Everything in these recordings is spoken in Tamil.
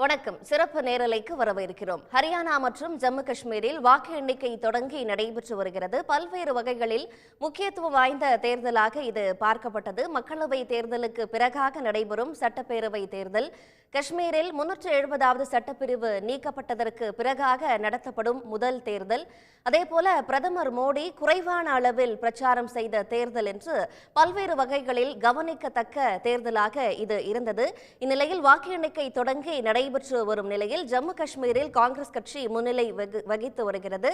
வணக்கம். சிறப்பு நேரலைக்கு வரவேற்கிறோம். ஹரியானா மற்றும் ஜம்மு காஷ்மீரில் வாக்கு எண்ணிக்கை தொடங்கி நடைபெற்று வருகிறது. பல்வேறு வகைகளில் முக்கியத்துவம் வாய்ந்த தேர்தலாக இது பார்க்கப்பட்டது. மக்களவை தேர்தலுக்கு பிறகாக நடைபெறும் சட்டப்பேரவை தேர்தல். காஷ்மீரில் 370வது சட்டப்பிரிவு நீக்கப்பட்டதற்கு பிறகாக நடத்தப்படும் முதல் தேர்தல். அதேபோல பிரதமர் மோடி குறைவான அளவில் பிரச்சாரம் செய்த தேர்தல் என்று பல்வேறு வகைகளில் கவனிக்கத்தக்க தேர்தலாக இது இருந்தது. இந்நிலையில் வாக்கு எண்ணிக்கை தொடங்கி நடைபெற்று வரும் நிலையில் ஜம்மு காஷ்மீரில் காங்கிரஸ் கட்சி முன்னிலை வகித்து வருகிறது.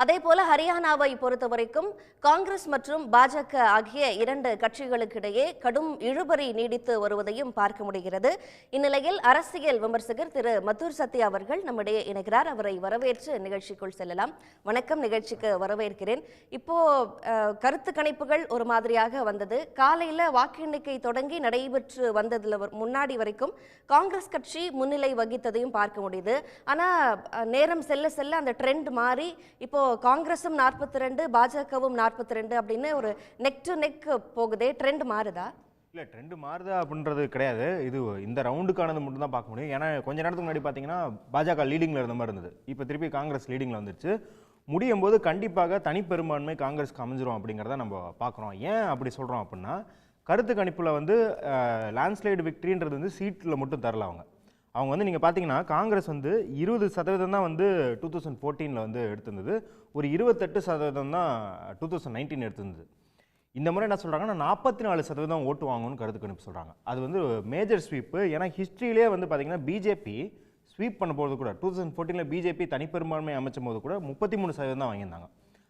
அதேபோல ஹரியானாவை பொறுத்தவரைக்கும் காங்கிரஸ் மற்றும் பாஜக ஆகிய இரண்டு கட்சிகளுக்கிடையே கடும் இழுபறி நீடித்து வருவதையும் பார்க்க முடிகிறது. இந்நிலையில் அரசியல் விமர்சகர் திரு மதுர் சத்யா அவர்கள் நம்மிடையே இணைகிறார். அவரை வரவேற்று நிகழ்ச்சிக்குள் செல்லலாம். வணக்கம், நிகழ்ச்சிக்கு வரவேற்கிறேன். இப்போ கருத்து கணிப்புகள் ஒரு மாதிரியாக வந்தது. காலையில வாக்கு எண்ணிக்கை தொடங்கி நடைபெற்று வந்ததுல முன்னாடி வரைக்கும் காங்கிரஸ் கட்சி முன்னிலை வகித்ததையும் பார்க்க முடியுது. ஆனா நேரம் செல்ல செல்ல அந்த ட்ரெண்ட் மாறி இப்போ காங்கிரஸும் 42, பாஜகவும் 42 அப்படின்னு ஒரு நெக் டு நெக் போகுதே. ட்ரெண்ட் மாறுதா? இல்லை, ட்ரெண்டு மாறுதா அப்படின்றது கிடையாது. இது இந்த ரவுண்டுக்கானது மட்டும் தான் பார்க்க முடியும். ஏன்னா கொஞ்ச நேரத்துக்கு முன்னாடி பார்த்தீங்கன்னா பாஜக லீடிங்கில் இருந்த மாதிரி இருந்தது. இப்போ திருப்பி காங்கிரஸ் லீடிங்கில் வந்துருச்சு. முடியும் போது கண்டிப்பாக தனிப்பெரும்பான்மை காங்கிரஸ்க்கு அமைஞ்சிரும் அப்படிங்கிறத நம்ம பார்க்குறோம். ஏன் அப்படி சொல்கிறோம் அப்படின்னா, கருத்து கணிப்பில் வந்து லேண்ட்ஸ்லைடு விக்ட்ரின்றது வந்து சீட்டில் மட்டும் தரல. அவங்க வந்து நீங்கள் பார்த்தீங்கன்னா காங்கிரஸ் வந்து 20% தான் வந்து 2014 வந்து எடுத்திருந்தது. ஒரு 28% தான் 2019 எடுத்திருந்தது. இந்த முறை என்ன சொல்கிறாங்கன்னா 44% ஓட்டு வாங்கணும்னு கருத்து கணிப்பு சொல்கிறாங்க. அது வந்து மேஜர் ஸ்வீப்பு. ஏன்னா ஹிஸ்ட்ரியிலே வந்து பார்த்தீங்கன்னா பிஜேபி ஸ்வீப் பண்ண போது கூட 2014 பிஜேபி தனிப்பெரும்பான்மை அமைச்சும் போது கூட 33% தான் வாங்கியிருந்தாங்க.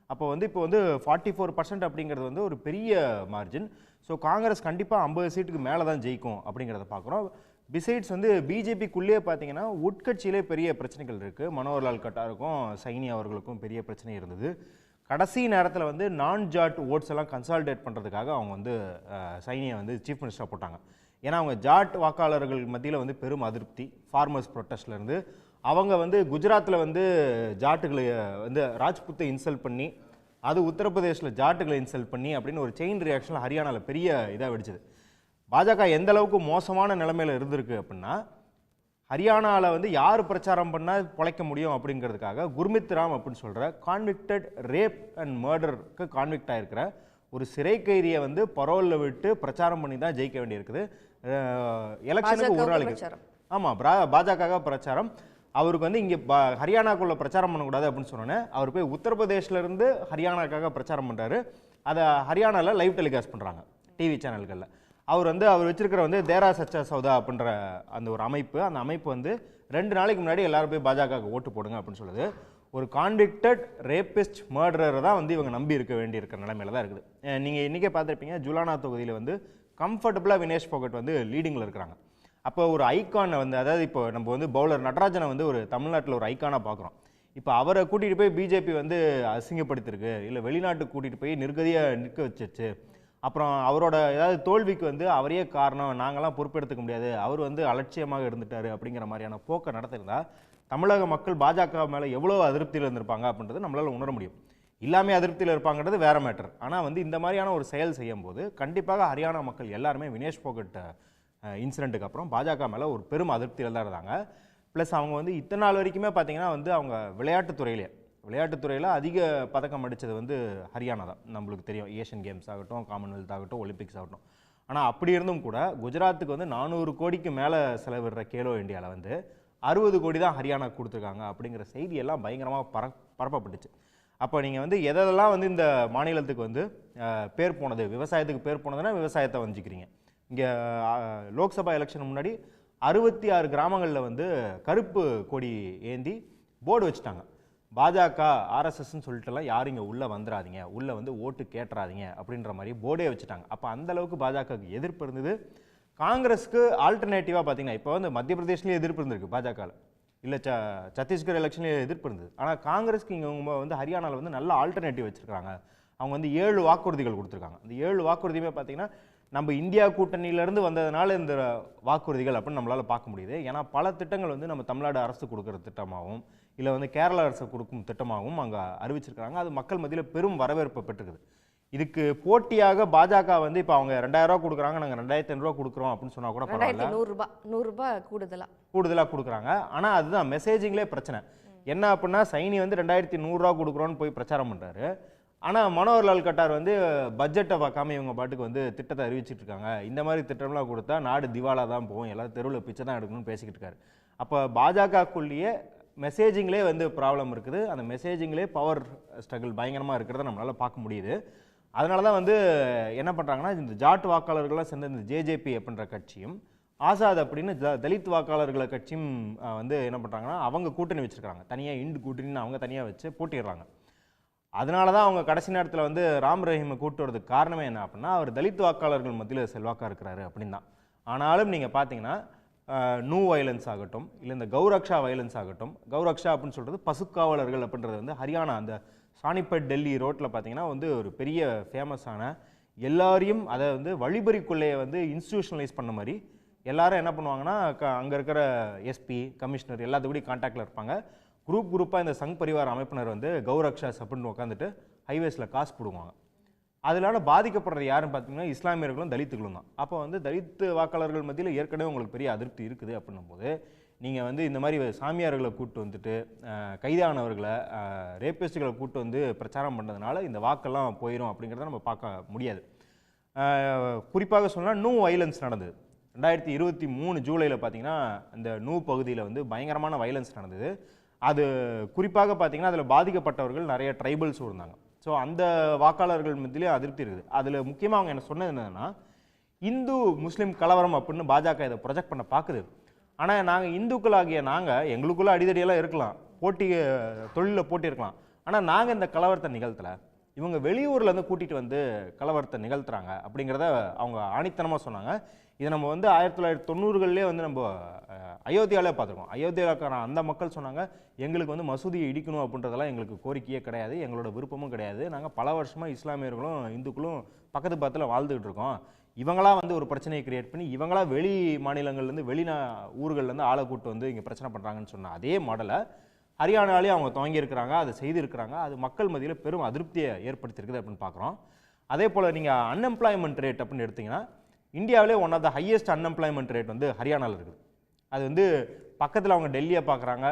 அப்போ வந்து இப்போ வந்து 44% அப்படிங்கிறது வந்து ஒரு பெரிய மார்ஜின். ஸோ காங்கிரஸ் கண்டிப்பாக 50 சீட்டுக்கு மேலே தான் ஜெயிக்கும் அப்படிங்கிறத பார்க்குறோம். பிசைட்ஸ் வந்து பிஜேபிக்குள்ளேயே பார்த்தீங்கன்னா உட்கட்சியிலே பெரிய பிரச்சனைகள் இருக்குது. மனோகர்லால் கட்டாருக்கும் சைனி அவர்களுக்கும் பெரிய பிரச்சனை இருந்தது. கடைசி நேரத்தில் வந்து நான் ஜாட் ஓட்ஸ் எல்லாம் கன்சாலிடேட் பண்ணுறதுக்காக அவங்க வந்து சைனியை வந்து சீஃப் மினிஸ்டராக போட்டாங்க. ஏன்னா அவங்க ஜாட் வாக்காளர்கள் மத்தியில் வந்து பெரும் அதிருப்தி, ஃபார்மர்ஸ் ப்ரொட்டஸ்ட்லேருந்து அவங்க வந்து குஜராத்தில் வந்து ஜாட்டுகளை வந்து ராஜ்புத்தை இன்சல்ட் பண்ணி, அது உத்தரப்பிரதேசில் ஜாட்டுகளை இன்சல்ட் பண்ணி அப்படின்னு ஒரு செயின் ரியாக்ஷனில் ஹரியானாவில் பெரிய இதாக வெடிச்சது. பாஜக எந்த அளவுக்கு மோசமான நிலைமையில் இருந்திருக்கு அப்படின்னா, ஹரியானாவில் வந்து யார் பிரச்சாரம் பண்ணால் பிழைக்க முடியும் அப்படிங்கிறதுக்காக குர்மித் ராம் அப்படின்னு சொல்கிற கான்விக்டட் ரேப் அண்ட் மர்டருக்கு கான்விக்ட் ஆகிருக்கிற ஒரு சிறை கைதியை வந்து பரோலில் விட்டு பிரச்சாரம் பண்ணி தான் ஜெயிக்க வேண்டியிருக்குது. எலெக்ஷனுக்கு ஒரு நாளைக்கு. ஆமாம், பாஜக பிரச்சாரம். அவருக்கு வந்து இங்கே ஹரியானாக்குள்ளே பிரச்சாரம் பண்ணக்கூடாது அப்படின்னு சொன்னோன்னே அவர் போய் உத்தரப்பிரதேஷ்லேருந்து ஹரியானாக்காக பிரச்சாரம் பண்ணுறாரு. அதை ஹரியானாவில் லைவ் டெலிகாஸ்ட் பண்ணுறாங்க டிவி சேனல்களில். அவர் வச்சிருக்கிற வந்து தேரா சச்சா சௌதா அப்படின்ற அந்த ஒரு அமைப்பு, அந்த அமைப்பு வந்து 2 நாளைக்கு முன்னாடி எல்லாரும் போய் பாஜகவுக்கு ஓட்டு போடுங்க அப்படின்னு சொல்லுது. ஒரு கான்விக்டட் ரேபிஸ்ட் மர்டரை தான் வந்து இவங்க நம்பி இருக்க வேண்டியிருக்கிற நிலைமையில தான் இருக்குது. நீங்கள் இன்றைக்கே பார்த்துருப்பீங்க, ஜுலானா தொகுதியில் வந்து கம்ஃபர்டபுளாக வினேஷ் போகட் வந்து லீடிங்கில் இருக்கிறாங்க. அப்போ ஒரு ஐக்கானை வந்து, அதாவது இப்போ நம்ம வந்து பவுலர் நடராஜனை வந்து ஒரு தமிழ்நாட்டில் ஒரு ஐக்கானாக பார்க்குறோம். இப்போ அவரை கூட்டிகிட்டு போய் பிஜேபி வந்து அசிங்கப்படுத்திருக்கு, இல்லை வெளிநாட்டுக்கு கூட்டிகிட்டு போய் நிர்கதியாக நிற்க வச்சிருச்சு. அப்புறம் அவரோட ஏதாவது தோல்விக்கு வந்து அவரையே காரணம், நாங்களாம் பொறுப்பெடுத்துக்க முடியாது, அவர் வந்து அலட்சியமாக இருந்துட்டாரு அப்படிங்கிற மாதிரியான போக்கை நடத்திருந்தா தமிழக மக்கள் பாஜக மேலே எவ்வளோ அதிருப்தியில் இருந்திருப்பாங்க அப்படின்றது நம்மளால் உணர முடியும். எல்லாமே அதிருப்தியில் இருப்பாங்கிறது வேற மேட்டர். ஆனால் வந்து இந்த மாதிரியான ஒரு செயல் செய்யும் போது கண்டிப்பாக ஹரியானா மக்கள் எல்லாருமே வினேஷ் போகட் இன்சிடென்ட்டுக்கு அப்புறம் பாஜக மேலே ஒரு பெரும் அதிருப்தியில் தான் இருந்தாங்க. ப்ளஸ் அவங்க வந்து இத்தனை நாள் வரைக்குமே பார்த்தீங்கன்னா வந்து அவங்க விளையாட்டுத்துறையில் அதிக பதக்கம் அடித்தது வந்து ஹரியானா தான். நம்மளுக்கு தெரியும், ஏஷியன் கேம்ஸ் ஆகட்டும், காமன்வெல்த் ஆகட்டும், ஒலிம்பிக்ஸ் ஆகட்டும். ஆனால் அப்படி இருந்தும் கூட குஜராத்துக்கு வந்து 400 கோடிக்கு மேலே செலவிடுற கேலோ இந்தியாவில் வந்து 60 கோடி தான் ஹரியானா கொடுத்துருக்காங்க அப்படிங்கிற செய்தியெல்லாம் பயங்கரமாக பரப்பப்பட்டுச்சு. அப்போ நீங்கள் வந்து எதெல்லாம் வந்து இந்த மாநிலத்துக்கு வந்து பேர் போனது, விவசாயத்துக்கு பேர் போனதுன்னா விவசாயத்தை வஞ்சிக்கிறீங்க. இங்கே லோக்சபா எலெக்ஷன் முன்னாடி 66 கிராமங்களில் வந்து கருப்பு கொடி ஏந்தி போர்டு வச்சுட்டாங்க. பாஜக ஆர்எஸ்எஸ்ன்னு சொல்லிட்டுலாம் யாரும் இங்கே உள்ளே வந்துடாதீங்க, உள்ளே வந்து ஓட்டு கேட்டுறாதீங்க அப்படின்ற மாதிரி போர்டே வச்சுட்டாங்க. அப்போ அந்தளவுக்கு பாஜகவுக்கு எதிர்ப்பு இருந்தது. காங்கிரஸ்க்கு ஆல்டர்னேட்டிவாக பார்த்தீங்கன்னா இப்போ வந்து மத்திய பிரதேஷ்லேயே எதிர்ப்பு இருந்திருக்கு பாஜகவில், இல்லை சத்தீஸ்கர் எலெக்ஷன்லேயே எதிர்ப்பு இருந்தது. ஆனால் காங்கிரஸ்க்கு இங்கே வந்து ஹரியானாவில் வந்து நல்ல ஆல்டர்னேட்டிவ் வச்சுருக்காங்க. அவங்க வந்து 7 வாக்குறுதிகள் கொடுத்துருக்காங்க. அந்த 7 வாக்குறுதியுமே பார்த்தீங்கன்னா நம்ம இந்தியா கூட்டணியிலேருந்து வந்ததுனால இந்த வாக்குறுதிகள் அப்படின்னு நம்மளால் பார்க்க முடியுது. ஏன்னா பல திட்டங்கள் வந்து நம்ம தமிழ்நாடு அரசு கொடுக்குற திட்டமாகவும், இல்லை வந்து கேரள அரசு கொடுக்கும் திட்டமாகவும் அங்கே அறிவிச்சிருக்கிறாங்க. அது மக்கள் மத்தியில் பெரும் வரவேற்பு பெற்றுக்குது. இதுக்கு போட்டியாக பாஜக வந்து இப்போ அவங்க 2000 ரூபா கொடுக்குறாங்க, நாங்கள் 2500 ரூபா கொடுக்குறோம் அப்படின்னு சொன்னா கூட பரவாயில்ல, 2100 ரூபாய் கூடுதலாக கொடுக்குறாங்க. ஆனால் அதுதான் மெசேஜிங்லேயே பிரச்சனை. என்ன அப்படின்னா சைனி வந்து 2100 ரூபா கொடுக்குறோன்னு போய் பிரச்சாரம் பண்ணுறாரு. ஆனால் மனோகர்லால் கட்டார் வந்து பட்ஜெட்டை பார்க்காம இவங்க பாட்டுக்கு வந்து திட்டத்தை அறிவிச்சிட்டு இருக்காங்க. இந்த மாதிரி திட்டம்லாம் கொடுத்தா நாடு திவாலா தான் போகும், எல்லாரும் தெருவில் பிச்சை தான் எடுக்கணும்னு பேசிக்கிட்டு இருக்காரு. அப்போ பாஜகக்குள்ளேயே மெசேஜிங்லேயே வந்து ப்ராப்ளம் இருக்குது. அந்த மெசேஜிங்லேயே பவர் ஸ்ட்ரகிள் பயங்கரமாக இருக்கிறத நம்மளால் பார்க்க முடியுது. அதனால தான் வந்து என்ன பண்ணுறாங்கன்னா, இந்த ஜாட் வாக்காளர்கள்லாம் சேர்ந்த இந்த ஜேஜேபி அப்படின்ற கட்சியும் ஆசாத் அப்படின்னு தலித் வாக்காளர்களை கட்சியும் வந்து என்ன பண்ணுறாங்கன்னா அவங்க கூட்டணி வச்சுருக்காங்க. தனியாக இந்து கூட்டணின்னு அவங்க தனியாக வச்சு போட்டிடுறாங்க. அதனால தான் அவங்க கடைசி நேரத்தில் வந்து ராம் ரஹீமை கூட்டு வரதுக்கு காரணமே என்ன அப்படின்னா, அவர் தலித் வாக்காளர்கள் மத்தியில் செல்வாக்காக இருக்கிறாரு அப்படின்னு தான். ஆனாலும் நீங்கள் பார்த்தீங்கன்னா நூ வயலன்ஸ் ஆகட்டும், இல்லை இந்த கௌரக்ஷா வயலன்ஸ் ஆகட்டும், கௌரக்ஷா அப்படின்னு சொல்கிறது பசுக்காவலர்கள் அப்படின்றது வந்து ஹரியானா அந்த சானிப்பட் டெல்லி ரோட்டில் பார்த்தீங்கன்னா வந்து ஒரு பெரிய ஃபேமஸான, எல்லாரையும் அதை வந்து வழிபறி கொள்ளையை வந்து இன்ஸ்டிடியூஷனலைஸ் பண்ண மாதிரி எல்லாரும் என்ன பண்ணுவாங்கன்னா அங்கே இருக்கிற எஸ்பி கமிஷனர் எல்லாத்துக்கூடயும் கான்டாக்டில் இருப்பாங்க. குரூப்பாக இந்த சங் பரிவார அமைப்பினர் வந்து கௌரக்ஷாஸ் அப்படின்னு உட்காந்துட்டு ஹைவேஸில் காசு போடுவாங்க. அதனால பாதிக்கப்படுறது யாருன்னு பார்த்தீங்கன்னா இஸ்லாமியர்களும் தலித்துகளும் தான். அப்போ வந்து தலித்து வாக்காளர்கள் மத்தியில் ஏற்கனவே உங்களுக்கு பெரிய அதிருப்தி இருக்குது அப்படின்னும் போது நீங்கள் வந்து இந்த மாதிரி சாமியார்களை கூப்பிட்டு வந்துட்டு கைதானவர்களை ரேபிஸ்டுகளை கூப்பிட்டு வந்து பிரச்சாரம் பண்ணுறதுனால இந்த வாக்கெல்லாம் போயிடும் அப்படிங்கிறத நம்ம பார்க்க முடியாது. குறிப்பாக சொன்னால் நூ வைலன்ஸ் நடந்தது 2023 ஜூலையில் பார்த்தீங்கன்னா இந்த நூ பகுதியில் வந்து பயங்கரமான வைலன்ஸ் நடந்தது. அது குறிப்பாக பார்த்தீங்கன்னா அதில் பாதிக்கப்பட்டவர்கள் நிறைய ட்ரைபல்ஸும் இருந்தாங்க. ஸோ அந்த வாக்காளர்கள் மத்தியிலே அதிருப்தி இருக்குது. அதில் முக்கியமாக அவங்க என்ன சொன்னது என்னன்னா, இந்து முஸ்லீம் கலவரம் அப்படின்னு பாஜக இதை ப்ரொஜெக்ட் பண்ண பார்க்குது. ஆனால் நாங்கள் இந்துக்களாகிய நாங்கள் எங்களுக்குள்ள அடிதடியெல்லாம் இருக்கலாம், தொழிலில் போட்டி இருக்கலாம், ஆனால் நாங்கள் இந்த கலவரத்தை நிகழ்த்தலை, இவங்க வெளியூர்லேருந்து கூட்டிகிட்டு வந்து கலவரத்தை நிகழ்த்துறாங்க அப்படிங்கிறத அவங்க ஆணித்தனமாக சொன்னாங்க. இதை நம்ம வந்து 1990களிலே வந்து நம்ம அயோத்தியாவிலே பார்த்துருக்கோம். அயோத்தியாவுக்கான அந்த மக்கள் சொன்னாங்க, எங்களுக்கு வந்து மசூதியை இடிக்கணும் அப்படின்றதெல்லாம் எங்களுக்கு கோரிக்கையே கிடையாது, எங்களோட விருப்பமும் கிடையாது, நாங்கள் பல வருஷமாக இஸ்லாமியர்களும் இந்துக்களும் பக்கத்து பக்கத்தில் வாழ்ந்துகிட்டு இருக்கோம், இவங்களாம் வந்து ஒரு பிரச்சனையை கிரியேட் பண்ணி இவங்களாம் வெளி மாநிலங்கள்லேருந்து ஊர்கள்லேருந்து ஆளை கூட்டு வந்து இங்கே பிரச்சனை பண்ணுறாங்கன்னு சொன்ன அதே மாடலை ஹரியானாலேயே அவங்க துவங்கியிருக்கிறாங்க, அதை செய்திருக்கிறாங்க. அது மக்கள் மத்தியில் பெரும் அதிருப்தியை ஏற்படுத்தியிருக்குது அப்படின்னு பார்க்குறோம். அதே போல் நீங்கள் அன்எம்ப்ளாய்மெண்ட் ரேட் அப்படின்னு எடுத்திங்கன்னா, இந்தியாவிலே one of the highest unemployment rate வந்து ஹரியானாவில் இருக்குது. அது வந்து பக்கத்தில் அவங்க டெல்லியை பார்க்குறாங்க,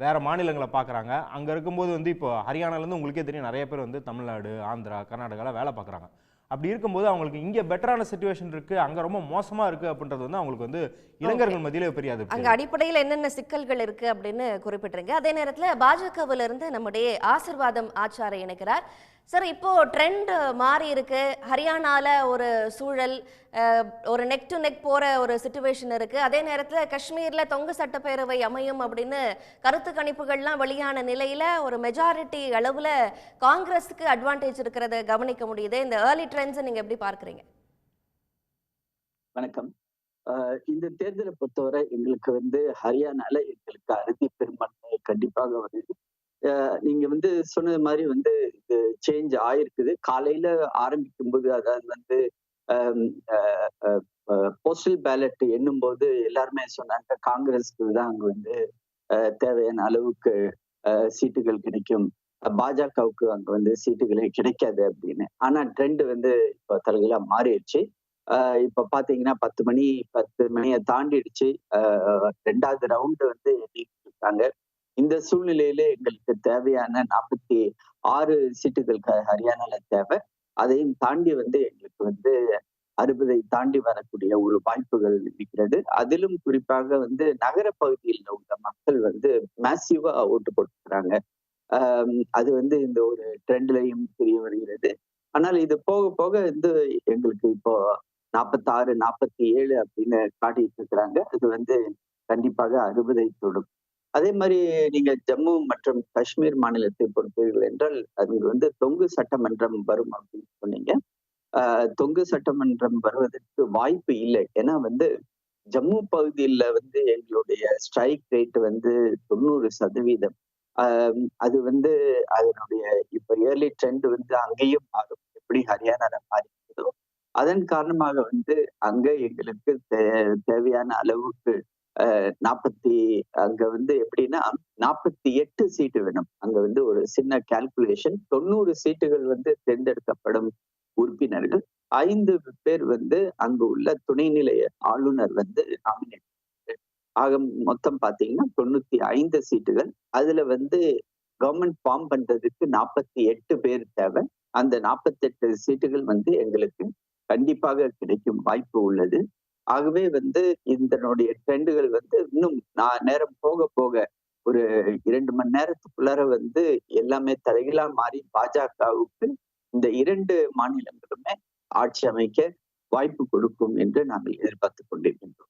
வேறு மாநிலங்களை பார்க்குறாங்க. அங்கே இருக்கும்போது வந்து இப்போ ஹரியானாலேருந்து உங்களுக்கே தெரியும் நிறைய பேர் வந்து தமிழ்நாடு, ஆந்திரா, கர்நாடகாவில் வேலை பார்க்குறாங்க. அப்படி இருக்கும்போது அவங்களுக்கு இங்கே பெட்டரான சிச்சுவேஷன் இருக்குது, அங்கே ரொம்ப மோசமாக இருக்குது அப்படின்றது வந்து அவங்களுக்கு வந்து இளைஞர்கள் மத்தியிலே பெரிய அது அங்கே அடிப்படையில் என்னென்ன சிக்கல்கள் இருக்குது அப்படின்னு குறிப்பிட்றீங்க. அதே நேரத்தில் பாஜகவிலிருந்து நம்முடைய ஆசிர்வாதம் ஆச்சாரை இணைக்கிறார். சார், இப்போ ட்ரெண்ட் மாறி இருக்கு. ஹரியானால ஒரு சூழல், ஒரு நெக் டு நெக் போற ஒரு சிச்சுவேஷன் இருக்கு. அதே நேரத்தில் காஷ்மீர்ல தொங்கு சட்டப்பேரவை அமையும் அப்படின்னு கருத்து கணிப்புகள்லாம் வெளியான நிலையில ஒரு மெஜாரிட்டி அளவுல காங்கிரஸுக்கு அட்வான்டேஜ் இருக்கிறத கவனிக்க முடியுது. இந்த ஏர்லி ட்ரெண்ட்ஸை நீங்க எப்படி பார்க்குறீங்க? வணக்கம். இந்த தேர்தலை பொறுத்தவரை எங்களுக்கு வந்து ஹரியானால எங்களுக்கு அறுதி பெரும்பான்மை கண்டிப்பாக வருது. நீங்க வந்து சொன்னது மாதிரி வந்து இது சேஞ்ச் ஆயிருக்குது. காலையில ஆரம்பிக்கும் போது, அதாவது வந்து போஸ்டல் பேலட் எண்ணும் போது எல்லாருமே சொன்னாங்க காங்கிரஸ்க்கு தான் அங்க வந்து தேவையான அளவுக்கு சீட்டுகள் கிடைக்கும், பாஜகவுக்கு அங்க வந்து சீட்டுகளே கிடைக்காது அப்படின்னு. ஆனா ட்ரெண்ட் வந்து இப்போ தலைகீழா மாறிடுச்சு. இப்ப பாத்தீங்கன்னா 10 மணியை தாண்டிடுச்சு. 2வது ரவுண்டு வந்து எண்ணிட்டு இருக்காங்க. இந்த சூழ்நிலையில எங்களுக்கு தேவையான 46 சீட்டுகள் ஹரியானால தேவை. அதையும் தாண்டி வந்து எங்களுக்கு வந்து 60 தாண்டி வரக்கூடிய ஒரு வாய்ப்புகள் இருக்கிறது. அதிலும் குறிப்பாக வந்து நகர பகுதியில் உள்ள மக்கள் வந்து மேசிவா ஓட்டு போட்டுக்கிறாங்க. அது வந்து இந்த ஒரு ட்ரெண்ட்லையும் தெரிய வருகிறது. ஆனால் இது போக போக வந்து எங்களுக்கு இப்போ 46, 47 அப்படின்னு காட்டிட்டு இருக்கிறாங்க. அது வந்து கண்டிப்பாக 60 தொடும். அதே மாதிரி நீங்க ஜம்மு மற்றும் காஷ்மீர் மாநிலத்தை பொறுத்தீர்கள் என்றால் அது வந்து தொங்கு சட்டமன்றம் வரும் அப்படின்னு சொன்னீங்க. தொங்கு சட்டமன்றம் வருவதற்கு வாய்ப்பு இல்லை. ஏன்னா வந்து ஜம்மு பகுதியில வந்து எங்களுடைய ஸ்ட்ரைக் ரேட் வந்து 90%. அது வந்து அதனுடைய இப்ப இயர்லி ட்ரெண்ட் வந்து அங்கேயும் மாறும், எப்படி ஹரியானால மாறி இருக்குதோ அதன் காரணமாக வந்து அங்க எங்களுக்கு தேவையான அளவுக்கு அங்க வந்து எப்படின்னா 48 சீட்டு வேணும். அங்க வந்து ஒரு சின்ன கால்குலேஷன், 90 சீட்டுகள் வந்து தேர்ந்தெடுக்கப்படும் உறுப்பினர்கள், 5 பேர் வந்து அங்கு உள்ள துணைநிலை ஆளுநர் வந்து நாமினேட். ஆக மொத்தம் பாத்தீங்கன்னா 95 சீட்டுகள். அதுல வந்து கவர்மெண்ட் ஃபார்ம் பண்றதுக்கு 48 பேர் தேவை. அந்த 48 சீட்டுகள் வந்து எங்களுக்கு கண்டிப்பாக கிடைக்கும் வாய்ப்பு உள்ளது. ஆகவே வந்து இதனுடைய ட்ரெண்டுகள் வந்து இன்னும் நேரம் போக போக ஒரு 2 மணி நேரத்துக்குள்ளார வந்து எல்லாமே தலைகீழா மாறி பாஜகவுக்கு இந்த 2 மாநிலங்களுமே ஆட்சி அமைக்க வாய்ப்பு கொடுக்கும் என்று நாங்கள் எதிர்பார்த்து கொண்டிருக்கின்றோம்.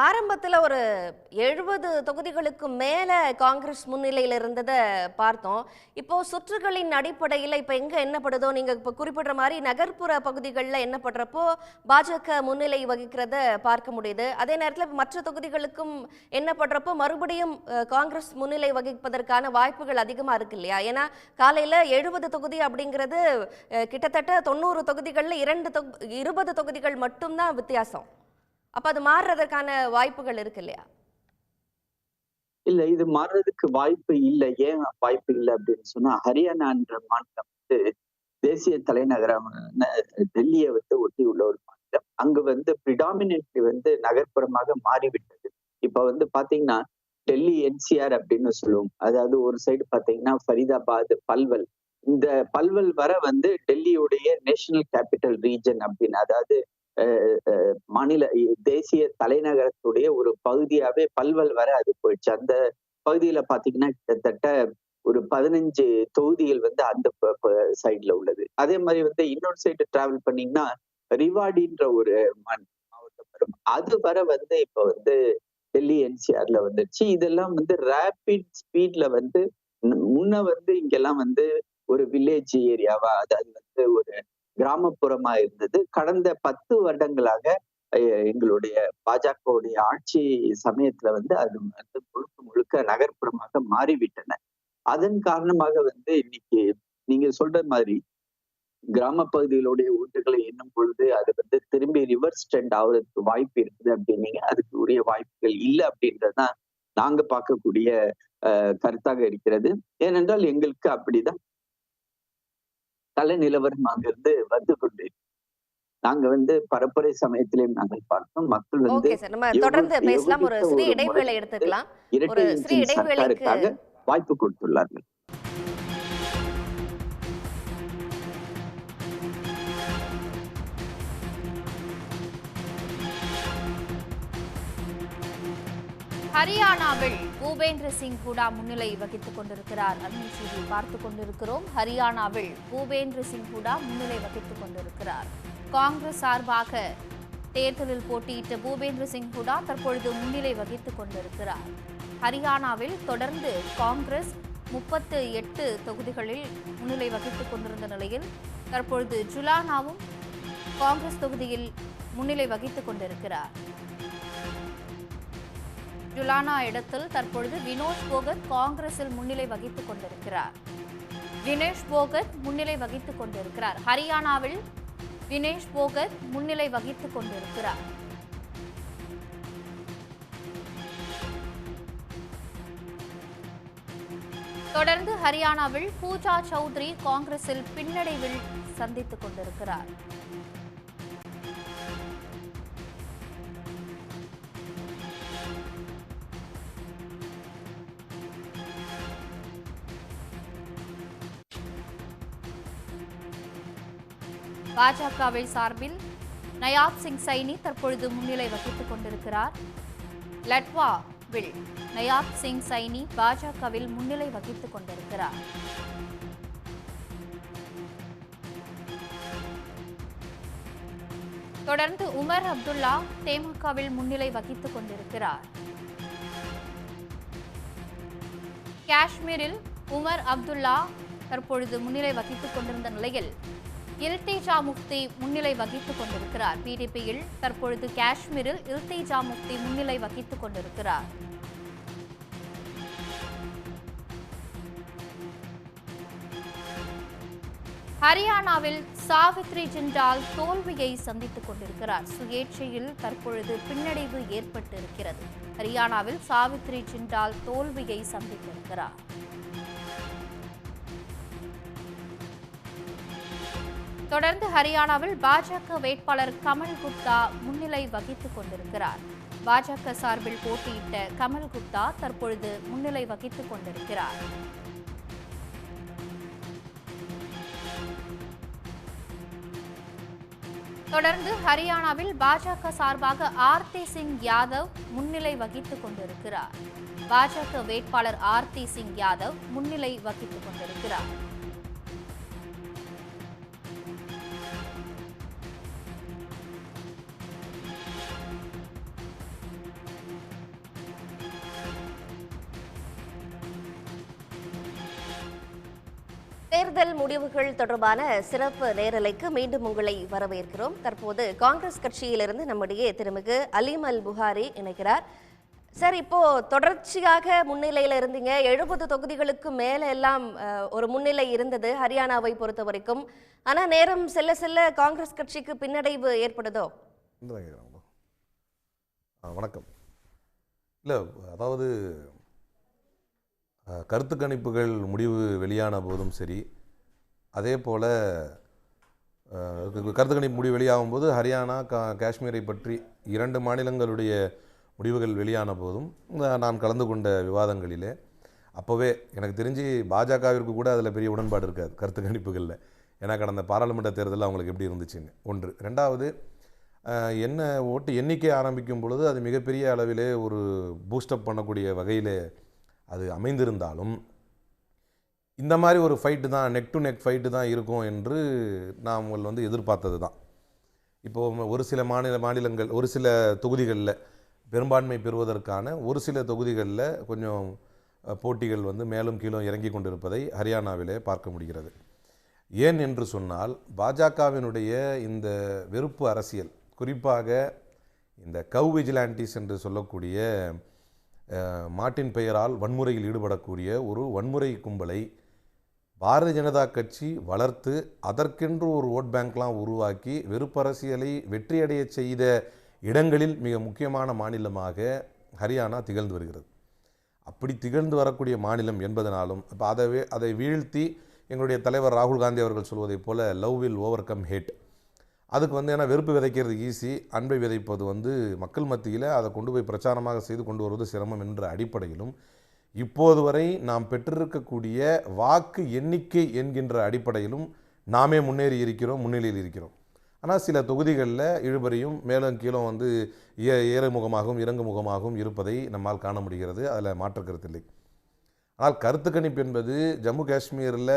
ஆரம்பத்துல ஒரு 70 தொகுதிகளுக்கு மேல காங்கிரஸ் முன்னிலையில இருந்ததை பார்த்தோம். இப்போ சுற்றுகளின் அடிப்படையில் இப்ப எங்க எண்ணப்படுதோ, நீங்க இப்ப குறிப்பிடுற மாதிரி நகர்ப்புற பகுதிகளில் எண்ணப்படுறப்போ பாஜக முன்னிலை வகிக்கிறத பார்க்க முடியுது. அதே நேரத்தில் மற்ற தொகுதிகளுக்கும் எண்ணப்படுறப்போ மறுபடியும் காங்கிரஸ் முன்னிலை வகிப்பதற்கான வாய்ப்புகள் அதிகமா இருக்கு இல்லையா? ஏன்னா காலையில 70 தொகுதி அப்படிங்கிறது கிட்டத்தட்ட 90 தொகுதிகளில் 20 தொகுதிகள் மட்டும்தான் வித்தியாசம். அப்ப அது மாறுறதுக்கான வாய்ப்புகள் இருக்கு இல்லையா? இல்ல, இது மாறுறதுக்கு வாய்ப்பு இல்லை. ஏன் வாய்ப்பு இல்லை அப்படின்னு சொன்னா, ஹரியானான்ற மாநிலம் வந்து தேசிய தலைநகரமான டெல்லியை வந்து ஒட்டி உள்ள ஒரு மாநிலம். அங்கு வந்து பிரிடாமினன்ட்லி வந்து நகர்ப்புறமாக மாறிவிட்டது. இப்ப வந்து பாத்தீங்கன்னா டெல்லி என்சிஆர் அப்படின்னு சொல்லுவோம். அதாவது ஒரு சைடு பாத்தீங்கன்னா ஃபரிதாபாத், பல்வல். இந்த பல்வல் வர வந்து டெல்லியுடைய நேஷனல் கேபிட்டல் ரீஜன் அப்படின்னு, அதாவது மாநில தேசிய தலைநகரத்துடைய ஒரு பகுதியாவே பல்வல் வர அது போயிடுச்சு. அந்த பகுதியில பாத்தீங்கன்னா கிட்டத்தட்ட ஒரு 15 தொகுதிகள் வந்து அந்த சைட்ல உள்ளது. அதே மாதிரி வந்து இன்னொரு சைடு டிராவல் பண்ணீங்கன்னா ரிவாடின்ற ஒரு மாவட்டம் வரும். அது வர வந்து இப்ப வந்து டெல்லி என்சிஆர்ல வந்துருச்சு. இதெல்லாம் வந்து ரேபிட் ஸ்பீட்ல வந்து முன்ன வந்து இங்கெல்லாம் வந்து ஒரு வில்லேஜ் ஏரியாவா, அதாவது வந்து ஒரு கிராமப்புறமா இருந்தது. கடந்த 10 வருடங்களாக எங்களுடைய பாஜகவுடைய ஆட்சி சமயத்துல வந்து அது வந்து முழுக்க முழுக்க நகர்ப்புறமாக மாறிவிட்டன. அதன் காரணமாக வந்து இன்னைக்கு நீங்க சொல்ற மாதிரி கிராம பகுதிகளுடைய ஓட்டுகளை எண்ணும் பொழுது அது வந்து திரும்பி ரிவர்ஸ் ட்ரெண்ட் ஆகுறதுக்கு வாய்ப்பு இருக்குது அப்படின்னீங்க. அதுக்கு உரிய வாய்ப்புகள் இல்லை அப்படின்றதுதான் நாங்க பார்க்கக்கூடிய கருத்தாக இருக்கிறது. ஏனென்றால் எங்களுக்கு அப்படிதான் கல நிலவரம் அங்கிருந்து வந்து கொண்டு நாங்க வந்து பரப்புரை சமயத்திலையும் நாங்கள் பார்த்தோம். மக்கள் வந்து நம்ம தொடர்ந்து பேசலாம். ஒரு சிறிய இடைவேளை எடுத்துக்கலாம். ஒரு சிறிய இடைவேளைக்கு வாய்ப்பு கொடுத்துள்ளார்கள். ஹரியானாவில் பூபேந்திர சிங் ஹூடா முன்னிலை வகித்துக் கொண்டிருக்கிறார். அண்மை செய்தி பார்த்துக் கொண்டிருக்கிறோம். ஹரியானாவில் பூபேந்திர சிங் ஹூடா முன்னிலை வகித்துக் கொண்டிருக்கிறார். காங்கிரஸ் சார்பாக தேர்தலில் போட்டியிட்ட பூபேந்திர சிங் ஹூடா தற்பொழுது முன்னிலை வகித்துக் கொண்டிருக்கிறார். ஹரியானாவில் தொடர்ந்து காங்கிரஸ் 38 தொகுதிகளில் முன்னிலை வகித்துக் கொண்டிருந்த நிலையில் தற்பொழுது ஜுலானாவும் காங்கிரஸ் தொகுதியில் முன்னிலை வகித்துக் கொண்டிருக்கிறார். ஜுலானா இடத்தில் தற்பொழுது வினோஷ் போகத் காங்கிரஸில் முன்னிலை வகித்துக் கொண்டிருக்கிறார். வினேஷ் போகத் முன்னிலை வகித்துக் கொண்டிருக்கிறார். ஹரியானாவில் வினேஷ் போகத் முன்னிலை வகித்துக் கொண்டிருக்கிறார். தொடர்ந்து ஹரியானாவில் பூஜா சௌத்ரி காங்கிரஸில் பின்னடைவில் சந்தித்துக் கொண்டிருக்கிறார். பாஜகவில் சார்பில் நயாப் சிங் சைனி தற்பொழுது முன்னிலை வகித்துக் கொண்டிருக்கிறார். லட்வாவில் நயாப் சிங் சைனி பாஜகவில் முன்னிலை வகித்துக் கொண்டிருக்கிறார். தொடர்ந்து உமர் அப்துல்லா தேமுகவில் முன்னிலை வகித்துக் கொண்டிருக்கிறார். காஷ்மீரில் உமர் அப்துல்லா தற்பொழுது முன்னிலை வகித்துக் கொண்டிருந்த நிலையில் இல்திஜா முஃப்தி முன்னிலை வகித்துக் கொண்டிருக்கிறார். பிடிபியில் தற்பொழுது காஷ்மீரில் இல்திஜா முஃப்தி முன்னிலை வகித்துக் கொண்டிருக்கிறார். ஹரியானாவில் சாவித்ரி ஜிண்டால் தோல்வியை சந்தித்துக் கொண்டிருக்கிறார். சுயேட்சையில் தற்பொழுது பின்னடைவு ஏற்பட்டிருக்கிறது. ஹரியானாவில் சாவித்ரி ஜிண்டால் தோல்வியை சந்தித்திருக்கிறார். தொடர்ந்து ஹரியானாவில் பாஜக வேட்பாளர் கமல் குப்தா முன்னிலை வகித்துக் கொண்டிருக்கிறார். பாஜக சார்பில் போட்டியிட்ட கமல் குப்தா தற்பொழுது முன்னிலை வகித்துக் கொண்டிருக்கிறார். தொடர்ந்து ஹரியானாவில் பாஜக சார்பாக ஆர்த்தி சிங் யாதவ் முன்னிலை வகித்துக் கொண்டிருக்கிறார். பாஜக வேட்பாளர் ஆர்த்தி சிங் யாதவ் முன்னிலை வகித்துக் கொண்டிருக்கிறார். தேர்தல் முடிவுகள் தொடர்பான சிறப்பு நேரலைக்கு மீண்டும் உங்களை வரவேற்கிறோம். தற்போது காங்கிரஸ் கட்சியிலிருந்து நம்முடைய திருமிகு அலீம் அல் புகாரி இணைக்கிறார். சார், இப்போ தொடர்ச்சியாக முன்னிலையில் இருந்தீங்க. 70 தொகுதிகளுக்கு மேல எல்லாம் ஒரு முன்னிலை இருந்தது ஹரியானாவை பொறுத்த வரைக்கும். ஆனா நேரம் செல்ல செல்ல காங்கிரஸ் கட்சிக்கு பின்னடைவு ஏற்படுதோ? வணக்கம். இல்லை, அதாவது கருத்து கணிப்புகள் முடிவு வெளியான போதும் சரி, அதே போல் கருத்து கணிப்பு முடிவு வெளியாகும் போது ஹரியானா காஷ்மீரை பற்றி 2 மாநிலங்களுடைய முடிவுகள் வெளியான போதும் நான் கலந்து கொண்ட விவாதங்களிலே அப்போவே எனக்கு தெரிஞ்சு பாஜகவிற்கு கூட அதில் பெரிய உடன்பாடு இருக்காது கருத்து கணிப்புகளில். ஏன்னா கடந்த பாராளுமன்ற தேர்தலில் அவங்களுக்கு எப்படி இருந்துச்சுன்னு ஒன்று. ரெண்டாவது, என்ன ஓட்டு எண்ணிக்கை ஆரம்பிக்கும் பொழுது அது மிகப்பெரிய அளவிலே ஒரு பூஸ்டப் பண்ணக்கூடிய வகையில் அது அமைந்திருந்தாலும் இந்த மாதிரி ஒரு ஃபைட்டு தான், நெக் டு நெக் ஃபைட்டு தான் இருக்கும் என்று நாம் எதிர்பார்த்தது தான். இப்போது ஒரு சில மாநிலங்கள் ஒரு சில தொகுதிகளில் பெரும்பான்மை பெறுவதற்கான ஒரு சில தொகுதிகளில் கொஞ்சம் போட்டிகள் மேலும் கீழும் இறங்கி கொண்டிருப்பதை ஹரியானாவிலே பார்க்க முடிகிறது. ஏன் என்று சொன்னால், பாஜகவினுடைய இந்த வெறுப்பு அரசியல், குறிப்பாக இந்த கவ் விஜிலாண்டிஸ் என்று சொல்லக்கூடிய மாட்டின் பெயரால் வன்முறையில் ஈடுபடக்கூடிய ஒரு வன்முறை கும்பலை பாரதிய ஜனதா கட்சி வளர்த்து அதற்கென்று ஒரு ஓட் பேங்க்லாம் உருவாக்கி வெறுப்பரசியலை வெற்றியடைய செய்த இடங்களில் மிக முக்கியமான மாநிலமாக ஹரியானா திகழ்ந்து வருகிறது. அப்படி திகழ்ந்து வரக்கூடிய மாநிலம் என்பதனாலும் இப்போ அதை வீழ்த்தி எங்களுடைய தலைவர் ராகுல் காந்தி அவர்கள் சொல்வதைப் போல love will overcome hate, அதுக்கு ஏன்னா வெறுப்பு விதைக்கிறது ஈஸி, அன்பை விதைப்பது மக்கள் மத்தியில் அதை கொண்டு போய் பிரச்சாரமாக செய்து கொண்டு வருவது சிரமம் என்ற அடிப்படையிலும் இப்போது வரை நாம் பெற்றிருக்கக்கூடிய வாக்கு எண்ணிக்கை என்கின்ற அடிப்படையிலும் நாமே முன்னேறி இருக்கிறோம், முன்னிலையில் இருக்கிறோம். ஆனால் சில தொகுதிகளில் இழுபறியும் மேலும் கீழும் ஏறுமுகமாகவும் இறங்குமுகமாகவும் இருப்பதை நம்மால் காண முடிகிறது. அதில் மாற்று கருத்தில்லை. ஆனால் கருத்து கணிப்பு என்பது ஜம்மு காஷ்மீரில்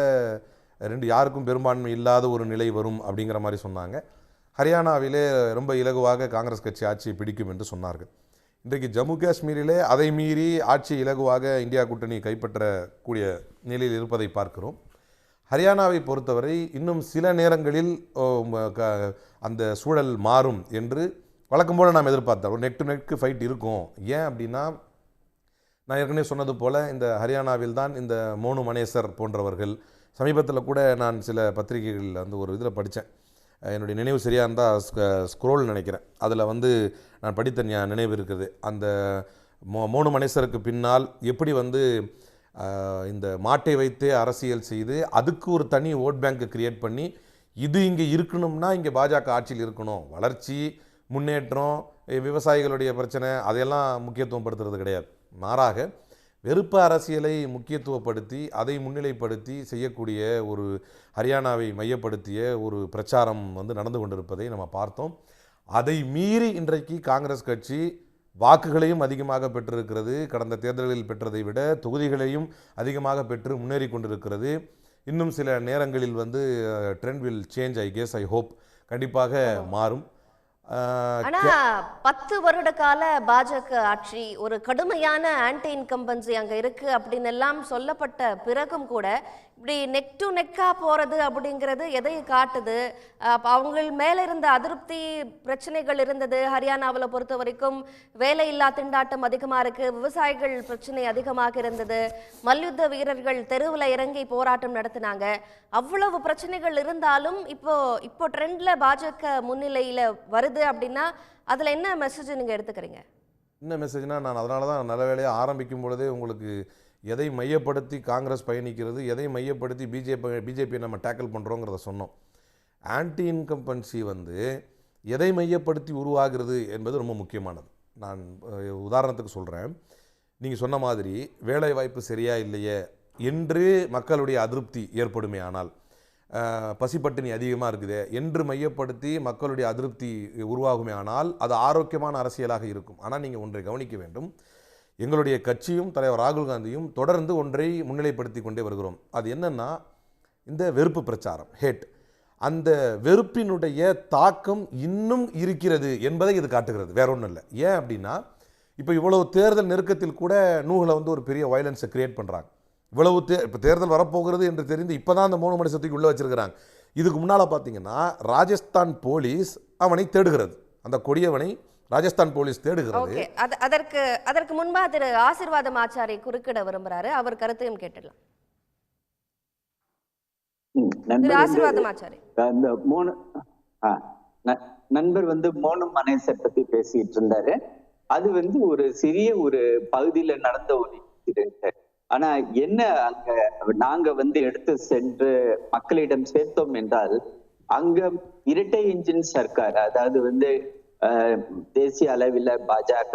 யாருக்கும் பெரும்பான்மை இல்லாத ஒரு நிலை வரும் அப்படிங்கிற மாதிரி சொன்னாங்க. ஹரியானாவிலே ரொம்ப இலகுவாக காங்கிரஸ் கட்சி ஆட்சியை பிடிக்கும் என்று சொன்னார்கள். இன்றைக்கு ஜம்மு காஷ்மீரிலே அதை மீறி ஆட்சி இலகுவாக இந்தியா கூட்டணி கைப்பற்றக்கூடிய நிலையில் இருப்பதை பார்க்கிறோம். ஹரியானாவை பொறுத்தவரை இன்னும் சில நேரங்களில் அந்த சூழல் மாறும் என்று வழக்கம் போல் நாம் எதிர்பார்த்தோம். ஒரு நெக் டு நெக் ஃபைட் இருக்கும். ஏன் அப்படின்னா, நான் ஏற்கனவே சொன்னது போல் இந்த ஹரியானாவில் தான் இந்த மோனு மனேசர் போன்றவர்கள், சமீபத்தில் கூட நான் சில பத்திரிகைகளில் ஒரு இதில் படித்தேன், என்னுடைய நினைவு சரியாக இருந்தால் ஸ்க்ரோல் நினைக்கிறேன், அதில் நான் படித்த நினைவு இருக்குது. அந்த மோனு மனேசருக்கு பின்னால் எப்படி இந்த மாட்டை வைத்தே அரசியல் செய்து அதுக்கு ஒரு தனி ஓட் பேங்க் கிரியேட் பண்ணி இது இங்கே இருக்கணும்னா இங்கே பாஜக ஆட்சியில் இருக்கணும், வளர்ச்சி முன்னேற்றம் விவசாயிகளுடைய பிரச்சனை அதையெல்லாம் முக்கியத்துவம் படுத்துறது கிடையாது. மாறாக வெறுப்பு அரசியலை முக்கியத்துவப்படுத்தி அதை முன்னிலைப்படுத்தி செய்யக்கூடிய ஒரு ஹரியானாவை மையப்படுத்திய ஒரு பிரச்சாரம் நடந்து கொண்டிருப்பதை நம்ம பார்த்தோம். அதை மீறி இன்றைக்கு காங்கிரஸ் கட்சி வாக்குகளையும் அதிகமாக பெற்றிருக்கிறது. கடந்த தேர்தல்களில் பெற்றதை விட தொகுதிகளையும் அதிகமாக பெற்று முன்னேறி கொண்டிருக்கிறது. இன்னும் சில நேரங்களில் trend will change, I guess, I hope, கண்டிப்பாக மாறும். ஆனா 10 வருட கால பாஜக ஆட்சி, ஒரு கடுமையான ஆன்டி இன்கம்பன்சி அங்க இருக்கு அப்படின்னு எல்லாம் சொல்லப்பட்ட பிறகும் கூட இப்படி நெக் டு நெக்கா போறது அப்படிங்கிறது எதை காட்டுது? அவங்க மேல இருந்த அதிருப்தி பிரச்சனைகள் இருந்தது. ஹரியானாவில் பொறுத்த வரைக்கும் வேலையில்லா திண்டாட்டம் அதிகமா இருக்கு, விவசாயிகள் பிரச்சனை அதிகமாக இருந்தது, மல்யுத்த வீரர்கள் தெருவில் இறங்கி போராட்டம் நடத்தினாங்க. அவ்வளவு பிரச்சனைகள் இருந்தாலும் இப்போ ட்ரெண்ட்ல பாஜக முன்னிலையில வருது அப்படின்னா அதுல என்ன மெசேஜ் நீங்க எடுத்துக்கிறீங்க? என்ன மெசேஜ்னா, நான் அதனால தான் நல்ல வேலையை ஆரம்பிக்கும் பொழுதே உங்களுக்கு எதை மையப்படுத்தி காங்கிரஸ் பயணிக்கிறது, எதை மையப்படுத்தி பிஜேபியை நம்ம டேக்கிள் பண்ணுறோங்கிறத சொன்னோம். ஆன்டி இன்கம்பன்சி வந்து எதை மையப்படுத்தி உருவாகிறது என்பது ரொம்ப முக்கியமானது. நான் உதாரணத்துக்கு சொல்கிறேன். நீங்கள் சொன்ன மாதிரி வேலை வாய்ப்பு சரியா இல்லையே என்று மக்களுடைய அதிருப்தி ஏற்படுமே ஆனால், பசிப்பட்டினி அதிகமாக இருக்குதே என்று மையப்படுத்தி மக்களுடைய அதிருப்தி உருவாகுமே ஆனால் அது ஆரோக்கியமான அரசியலாக இருக்கும். ஆனால் நீங்கள் ஒன்றை கவனிக்க வேண்டும். எங்களுடைய கட்சியும் தலைவர் ராகுல் காந்தியும் தொடர்ந்து ஒன்றை முன்னிலைப்படுத்தி கொண்டே வருகிறோம். அது என்னன்னா, இந்த வெறுப்பு பிரச்சாரம், ஹேட். அந்த வெறுப்பினுடைய தாக்கம் இன்னும் இருக்கிறது என்பதை இது காட்டுகிறது, வேற ஒன்றும் இல்லை. ஏன் அப்படின்னா, இப்போ இவ்வளவு தேர்தல் நெருக்கத்தில் கூட நூகில் வந்து ஒரு பெரிய வயலன்ஸை கிரியேட் பண்ணுறாங்க. இவ்வளவு இப்போ தேர்தல் வரப்போகிறது என்று தெரிந்து இப்போ தான் அந்த 3 மணி சத்துக்கு உள்ளே வச்சிருக்கிறாங்க. இதுக்கு முன்னால் பார்த்தீங்கன்னா ராஜஸ்தான் போலீஸ் அவனை தேடுகிறது, அந்த கொடியவனை ராஜஸ்தான் போலீஸ் தேடுகிறது. அதற்கு முன்பா திரு ஆசீர்வாதம் ஆச்சாரி குறுக்கிட விரும்புறாரு, அவர் கருத்தையும் கேட்டுடலாம். ஆசீர்வாதம் ஆச்சாரி, நண்பர் வந்து மோனம் மனேசை பத்தி பேசிட்டு இருந்தாரு. அது வந்து ஒரு சிறிய ஒரு பகுதியில நடந்த ஒரு இன்சிடென்ட். ஆனா என்ன அங்க நாங்க வந்து எடுத்து சென்று மக்களிடம் சேர்த்தோம் என்றால், அங்க இரட்டை இன்ஜின் சர்க்கார், அதாவது வந்து தேசிய அளவில் பாஜக,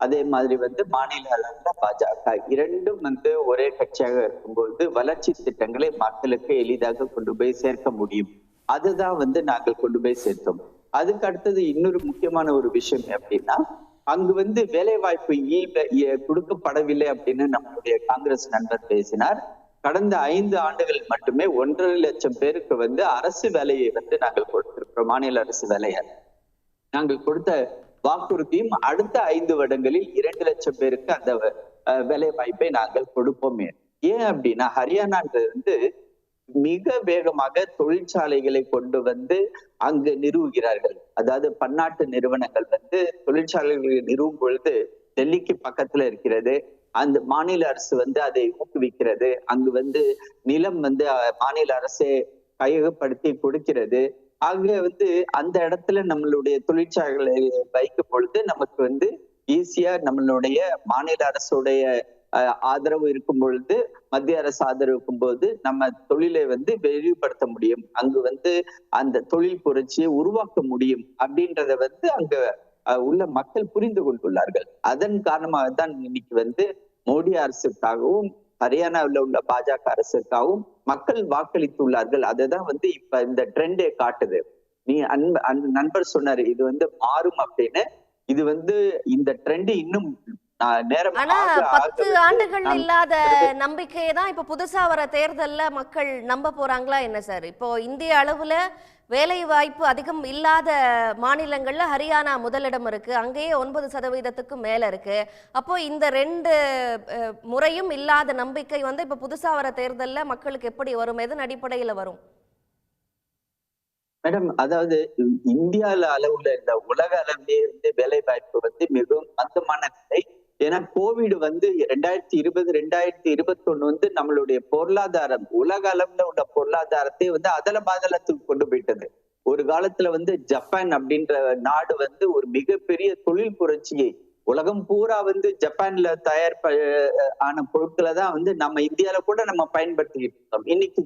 அதே மாதிரி வந்து மாநில அளவில் பாஜக, இரண்டும் வந்து ஒரே கட்சியாக இருக்கும்போது வளர்ச்சி திட்டங்களை மக்களுக்கு எளிதாக கொண்டு போய் சேர்க்க முடியும். அதுதான் வந்து நாங்கள் கொண்டு போய் சேர்த்தோம். அதுக்கு அடுத்தது இன்னொரு முக்கியமான ஒரு விஷயம் அப்படின்னா, அங்கு வந்து வேலை வாய்ப்பு கொடுக்கப்படவில்லை அப்படின்னு நம்மளுடைய காங்கிரஸ் நண்பர் பேசினார். கடந்த 5 ஆண்டுகள் மட்டுமே 1.5 லட்சம் பேருக்கு வந்து அரசு வேலையை வந்து நாங்கள் கொடுத்திருக்கிறோம். மாநில அரசு வேலையை நாங்கள் கொடுத்த வாக்குறுதியும் அடுத்த 5 வருடங்களில் 2 லட்சம் பேருக்கு அந்த வேலை வாய்ப்பை நாங்கள் கொடுப்போம். ஏன் அப்படின்னா, ஹரியானான்றது வந்து மிக வேகமாக தொழிற்சாலைகளை கொண்டு வந்து அங்கு நிறுவுகிறார்கள். அதாவது பன்னாட்டு நிறுவனங்கள் வந்து தொழிற்சாலைகளை நிறுவும் பொழுது டெல்லிக்கு பக்கத்துல இருக்கிறது. அந்த மாநில அரசு வந்து அதை ஊக்குவிக்கிறது. அங்கு வந்து நிலம் வந்து மாநில அரசே கையகப்படுத்தி கொடுக்கிறது. ஆக வந்து அந்த இடத்துல நம்மளுடைய தொழிற்சாலைகளை வைக்கும் பொழுது நமக்கு வந்து ஈஸியா நம்மளுடைய மாநில அரசுடைய ஆதரவு இருக்கும் பொழுது, மத்திய அரசு ஆதரவு இருக்கும் போது நம்ம தொழிலை வந்து விரிவுபடுத்த முடியும். அங்கு வந்து அந்த தொழில் புரட்சியை உருவாக்க முடியும் அப்படின்றத வந்து அங்க உள்ள மக்கள் புரிந்து கொண்டுள்ளார்கள். அதன் காரணமாக தான் இன்னைக்கு வந்து மோடி அரசுக்காகவும் ஹரியானாவில் உள்ள பாஜக அரசுக்காகவும் மக்கள் வாக்களித்துள்ளார்கள். அதுதான் வந்து இப்ப இந்த ட்ரெண்டே காட்டுது. நீ நண்பர் சொன்னாரு இது வந்து மாறும் அப்படின்னு. இது வந்து இந்த ட்ரெண்ட் இன்னும் ஆனா 10 ஆண்டுகள் இல்லாத நம்பிக்கையை தான் இப்ப புதுசா வர தேர்தல்ல மக்கள் நம்ப போறாங்களா என்ன சார்? இப்போ இந்திய அளவுல வேலை வாய்ப்பு அதிகம் இல்லாத மாநிலங்கள்ல ஹரியானா முதலிடம் இருக்கு, அங்கேயே 9% மேல இருக்கு. அப்போ இந்த 2 முறையும் இல்லாத நம்பிக்கை வந்து இப்ப புதுசா வர தேர்தல்ல மக்களுக்கு எப்படி வரும்? எதன் அடிப்படையில வரும்? மேடம், அதாவது இந்தியா அளவுல இந்த உலக அளவிலே வந்து வேலை வாய்ப்பு வந்து மிகவும் மந்தமான நிலை. ஏன்னா கோவிட் வந்து 2020 2021 வந்து நம்மளுடைய பொருளாதாரம், உலக அளவுல உள்ள பொருளாதாரத்தை வந்து அதல பாதளத்துக்கு கொண்டு போயிட்டது. ஒரு காலத்துல வந்து ஜப்பான் அப்படின்ற நாடு வந்து ஒரு மிகப்பெரிய தொழில் புரட்சியை, உலகம் பூரா வந்து ஜப்பான்ல தயார் ஆன பொருட்களை தான் வந்து நம்ம இந்தியால கூட நம்ம பயன்படுத்திக்கிட்டு இருக்கோம். இன்னைக்கு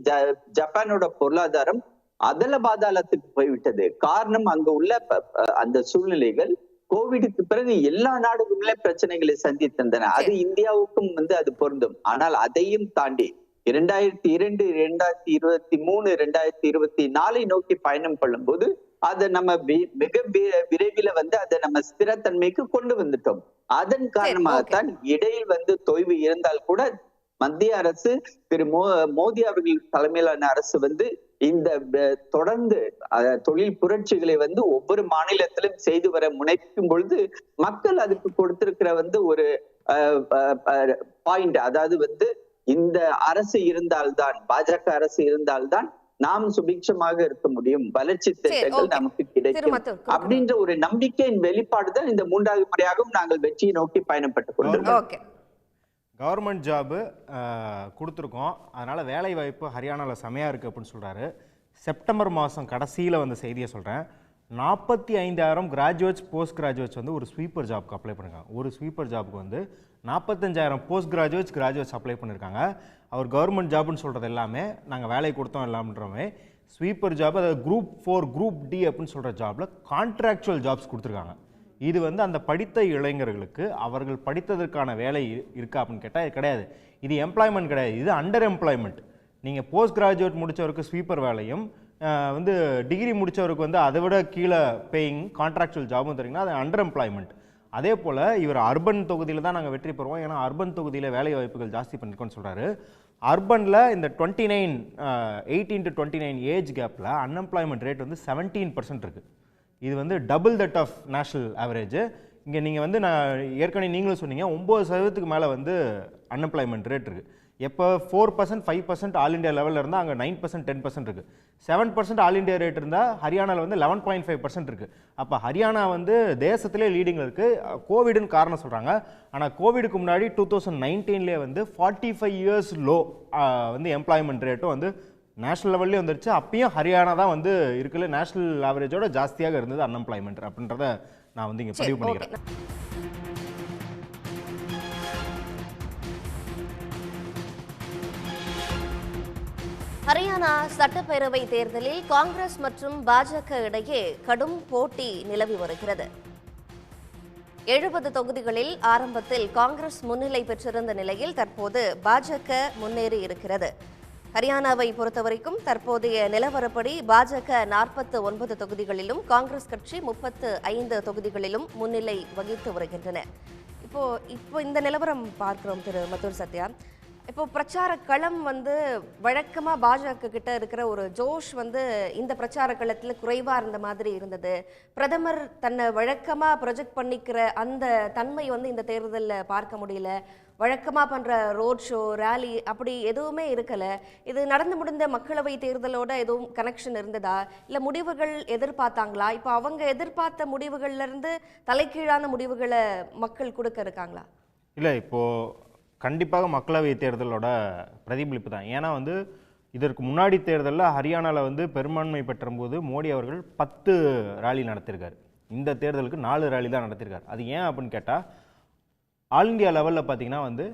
ஜப்பானோட பொருளாதாரம் அதல பாதாளத்துக்கு போய்விட்டது. காரணம் அங்க உள்ள அந்த சூழ்நிலைகள் கோவிடுக்கு பிறகு எல்லா நாடுகளுமே பிரச்சனைகளை சந்தித்திருந்தன. அது இந்தியாவுக்கும் வந்து அது பொருந்தும். ஆனால் அதையும் தாண்டி 2002 2023 2024 நோக்கி பயணம் பண்ணும்போது அதை நம்ம மிக விரைவில் வந்து அதை நம்ம ஸ்திரத்தன்மைக்கு கொண்டு வந்துட்டோம். அதன் காரணமாகத்தான் இடையில் வந்து தொய்வு இருந்தால் கூட மத்திய அரசு திரு மோடி அவர்கள் தலைமையிலான அரசு வந்து இந்த தொடர்ந்து தொழில் புரட்சிகளை வந்து ஒவ்வொரு மாநிலத்திலும் செய்து வர முனைக்கும் பொழுது மக்கள் அதுக்கு கொடுத்திருக்கிற வந்து ஒரு பாயிண்ட், அதாவது வந்து இந்த அரசு இருந்தால்தான், பாஜக அரசு இருந்தால்தான் நாம் சுபிட்சமாக இருக்க முடியும், வளர்ச்சி திட்டங்கள் நமக்கு கிடைக்கும் அப்படின்ற ஒரு நம்பிக்கையின் வெளிப்பாடுதான் இந்த 3வது முறையாகவும் நாங்கள் வெற்றியை நோக்கி பயணப்பட்டு கொண்டிருக்கோம். கவர்மெண்ட் ஜாபு கொடுத்துருக்கோம், அதனால் வேலை வாய்ப்பு ஹரியானாவில் செமையாக இருக்குது அப்படின்னு சொல்கிறாரு. செப்டம்பர் மாதம் கடைசியில் வந்த செய்தியை சொல்கிறேன். 45,000 கிராஜுவேட்ஸ் போஸ்ட் கிராஜுவேட்ஸ் வந்து ஒரு ஸ்வீப்பர் ஜாப்க்கு அப்ளை பண்ணிருக்காங்க. ஒரு ஸ்வீப்பர் ஜாப்புக்கு வந்து 45,000 போஸ்ட் கிராஜுவேட்ஸ் அப்ளை பண்ணியிருக்காங்க. அவர் கவர்மெண்ட் ஜாப்னு சொல்கிறது எல்லாமே நாங்கள் வேலை கொடுத்தோம் எல்லாம்ன்றமே ஸ்வீப்பர் ஜாப், அதாவது குரூப் 4 குரூப் டி அப்படின்னு சொல்கிற ஜாபில் கான்ட்ராக்சுவல் ஜாப்ஸ் கொடுத்துருக்காங்க. இது வந்து அந்த படித்த இளைஞர்களுக்கு அவர்கள் படித்ததற்கான வேலை இருக்கா அப்படின்னு கேட்டால் கிடையாது. இது எம்ப்ளாய்மெண்ட் கிடையாது, இது அண்டர் எம்ப்ளாய்மெண்ட். நீங்கள் போஸ்ட் கிராஜுவேட் முடித்தவருக்கு ஸ்வீப்பர் வேலையும் வந்து டிகிரி முடித்தவருக்கு வந்து அதை விட கீழே பேயிங் கான்ட்ராக்சுவல் ஜாபும் தரீங்கன்னா அது அண்டர் எம்ப்ளாய்மெண்ட். அதே போல் இவர் அர்பன் தொகுதியில் தான் நாங்கள் வெற்றி பெறுவோம், ஏன்னா அர்பன் தொகுதியில் வேலை வாய்ப்புகள் ஜாஸ்தி பண்ணிருக்கோன்னு சொல்கிறாரு. அர்பனில் இந்த 18 to 29 ஏஜ் கேப்பில் அன்எம்ப்ளாய்மெண்ட் ரேட் வந்து 17% இருக்குது. இது வந்து double that of national average. இங்கே நீங்கள் வந்து நான் ஏற்கனவே நீங்களும் சொன்னீங்க 9% மேலே வந்து அன்எம்ப்ளாய்மெண்ட் ரேட் இருக்குது. எப்போ 4% 5% ஆல் இண்டியா லெவலில் இருந்தால் அங்கே 9% 10% இருக்குது. 7% ஆல் இண்டியா ரேட் இருந்தால் ஹரியானாவில் வந்து 11.5% இருக்குது. அப்போ ஹரியானா வந்து தேசத்திலே லீடிங்கில் இருக்குது. கோவிடுன்னு காரணம் சொல்கிறாங்க. ஆனால் கோவிடுக்கு முன்னாடி 2019 வந்து 45 இயர்ஸ் லோ வந்து எம்ப்ளாய்மெண்ட் ரேட்டும் வந்து நேஷனல் லெவல்லே வந்துருச்சு. அப்பயும் ஹரியானா தான் வந்து இருக்குல்ல நேஷனல் ஆவரேஜோட ஜாஸ்தியாக இருந்தது அன்எம்ப்ளாய்மெண்ட் அப்படின்றத நான் வந்து இங்கே பதிவு பண்ணிக்கிறேன். ஹரியானா சட்டப்பேரவை தேர்தலில் காங்கிரஸ் மற்றும் பாஜக இடையே கடும் போட்டி நிலவி வருகிறது. 70 தொகுதிகளில் ஆரம்பத்தில் காங்கிரஸ் முன்னிலை பெற்றிருந்த நிலையில் தற்போது பாஜக முன்னேறி இருக்கிறது. ஹரியானாவை பொறுத்தவரைக்கும் தற்போதைய நிலவரப்படி பாஜக 49 தொகுதிகளிலும் காங்கிரஸ் கட்சி 35 தொகுதிகளிலும் முன்னிலை வகித்து வருகின்றன. இப்போ இந்த நிலவரம் பார்க்கிறோம் திரு மதுர் சத்யா. இப்போ பிரச்சார களம் வந்து வழக்கமாக பாஜக கிட்ட இருக்கிற ஒரு ஜோஷ் வந்து இந்த பிரச்சார களத்தில் குறைவாக இருந்த மாதிரி இருந்தது. பிரதமர் தன்னை வழக்கமாக ப்ரொஜெக்ட் பண்ணிக்கிற அந்த தன்மை வந்து இந்த தேர்தலில் பார்க்க முடியல. வழக்கமாக பண்ணுற ரோட் ஷோ ரேலி அப்படி எதுவுமே இருக்கலை. இது நடந்து முடிந்த மக்களவை தேர்தலோட எதுவும் கனெக்ஷன் இருந்ததா, இல்லை முடிவுகள் எதிர்பார்த்தாங்களா? இப்போ அவங்க எதிர்பார்த்த முடிவுகள்லேருந்து தலைகீழான முடிவுகளை மக்கள் கொடுக்க இருக்காங்களா? இல்லை, இப்போது கண்டிப்பாக மக்களவை தேர்தலோட பிரதிபலிப்பு தான். ஏன்னா வந்து இதற்கு முன்னாடி தேர்தலில் ஹரியானாவில் வந்து பெரும்பான்மை பெற்றபோது மோடி அவர்கள் 10 ரேலி நடத்தியிருக்காரு. இந்த தேர்தலுக்கு 4 ரேலி தான் நடத்தியிருக்காரு. அது ஏன் அப்படின்னு கேட்டால் ஆல் இண்டியா லெவலில் பார்த்தீங்கன்னா வந்து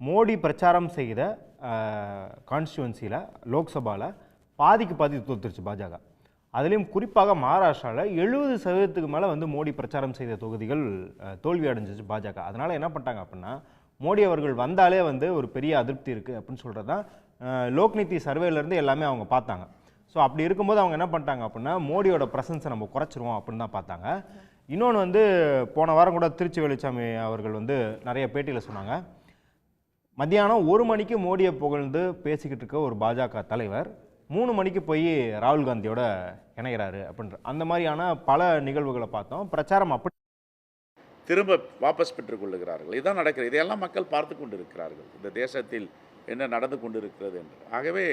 மோடி பிரச்சாரம் செய்த கான்ஸ்டியூவன்சியில் லோக்சபாவில் பாதிக்கு பாதி தோத்துருச்சு பாஜக. அதுலேயும் குறிப்பாக மகாராஷ்டிராவில் 70% மேலே வந்து மோடி பிரச்சாரம் செய்த தொகுதிகள் தோல்வி அடைஞ்சிச்சு பாஜக. அதனால் என்ன பண்ணிட்டாங்க அப்படின்னா மோடி அவர்கள் வந்தாலே வந்து ஒரு பெரிய அதிருப்தி இருக்குது அப்படின்னு சொல்கிறது தான் லோக்நீதி சர்வேலேருந்து எல்லாமே அவங்க பார்த்தாங்க. ஸோ அப்படி இருக்கும்போது அவங்க என்ன பண்ணிட்டாங்க அப்படின்னா மோடியோட ப்ரெசன்ஸை நம்ம குறைச்சிருவோம் அப்படின்னு தான் பார்த்தாங்க. இன்னொன்று வந்து போன வாரம் கூட திருச்சி வெளிச்சாமி அவர்கள் வந்து நிறைய பேட்டியில் சொன்னாங்க, மத்தியானம் 1 மணிக்கு மோடியை புகழ்ந்து பேசிக்கிட்டு இருக்க ஒரு பாஜக தலைவர் 3 மணிக்கு போய் ராகுல் காந்தியோட இணைகிறாரு அப்படின்ற அந்த மாதிரியான பல நிகழ்வுகளை பார்த்தோம். பிரச்சாரம் அப்படி திரும்ப வாபஸ் பெற்றுக்கொள்ளுகிறார்கள். இதுதான் நடக்கிறது. இதையெல்லாம் மக்கள் பார்த்து கொண்டு இருக்கிறார்கள், இந்த தேசத்தில் என்ன நடந்து கொண்டிருக்கிறது என்று. ஆகவே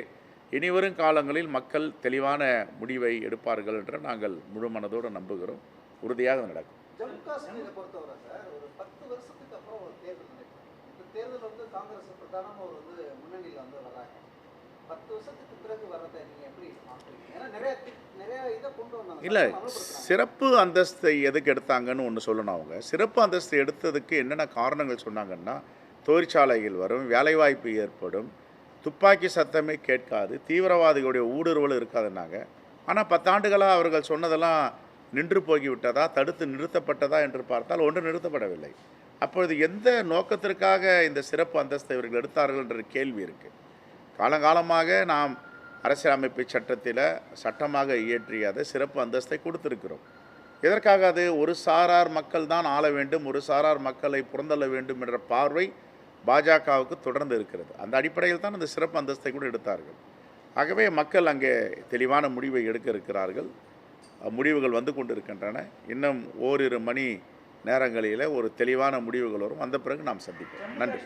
இனிவரும் காலங்களில் மக்கள் தெளிவான முடிவை எடுப்பார்கள் என்று நாங்கள் முழு மனதோடு நம்புகிறோம். உறுதியாக நடக்கும். ஜம்மு காஷ்மீரை பொறுத்தவரை சார் ஒரு 10 வருஷத்துக்கு அப்புறம் ஒரு தேர்தல் நடக்கும். இந்த தேர்தல் வந்து காங்கிரஸ் பிரதானமாக ஒரு முன்னணியில் வந்து வராங்க. 10 வருஷத்துக்கு பிறகு வரதை நீங்கள் எப்படி பார்க்குறீங்க? ஏன்னா நிறைய இதை கொண்டு வந்தாங்க. இல்லை, சிறப்பு அந்தஸ்தை எதுக்கு எடுத்தாங்கன்னு ஒன்று சொல்லணும். அவங்க சிறப்பு அந்தஸ்து எடுத்ததுக்கு என்னென்ன காரணங்கள் சொன்னாங்கன்னா, தொழிற்சாலைகள் வரும், வேலைவாய்ப்பு ஏற்படும், துப்பாக்கி சத்தமே கேட்காது, தீவிரவாதிகளுடைய ஊடுருவல் இருக்காதுன்னாங்க. ஆனால் 10 ஆண்டுகளாக அவர்கள் சொன்னதெல்லாம் நின்று போய்விட்டதா, தடுத்து நிறுத்தப்பட்டதா என்று பார்த்தால் ஒன்று நிறுத்தப்படவில்லை. அப்பொழுது எந்த நோக்கத்திற்காக இந்த சிறப்பு அந்தஸ்தை இவர்கள் எடுத்தார்கள் என்ற கேள்வி இருக்குது. காலங்காலமாக நாம் அரசியலமைப்பு சட்டத்தில் சட்டமாக இயற்றியாத சிறப்பு அந்தஸ்தை கொடுத்திருக்கிறோம். எதற்காக? அது ஒரு சாரார் மக்கள் தான் ஆள வேண்டும், ஒரு சாரார் மக்களை புறந்தள்ள வேண்டும் என்ற பார்வை பாஜகவுக்கு தொடர்ந்து இருக்கிறது. அந்த அடிப்படையில் தான் அந்த சிறப்பு அந்தஸ்தை கூட எடுத்தார்கள். ஆகவே மக்கள் அங்கே தெளிவான முடிவை எடுக்க இருக்கிறார்கள். முடிவுகள் வந்து கொண்டு இருக்கின்றன. இன்னும் ஓரிரு மணி நேரங்களில் ஒரு தெளிவான முடிவுகள் வரும். அந்த பிறகு நாம் சந்திப்போம். நன்றி.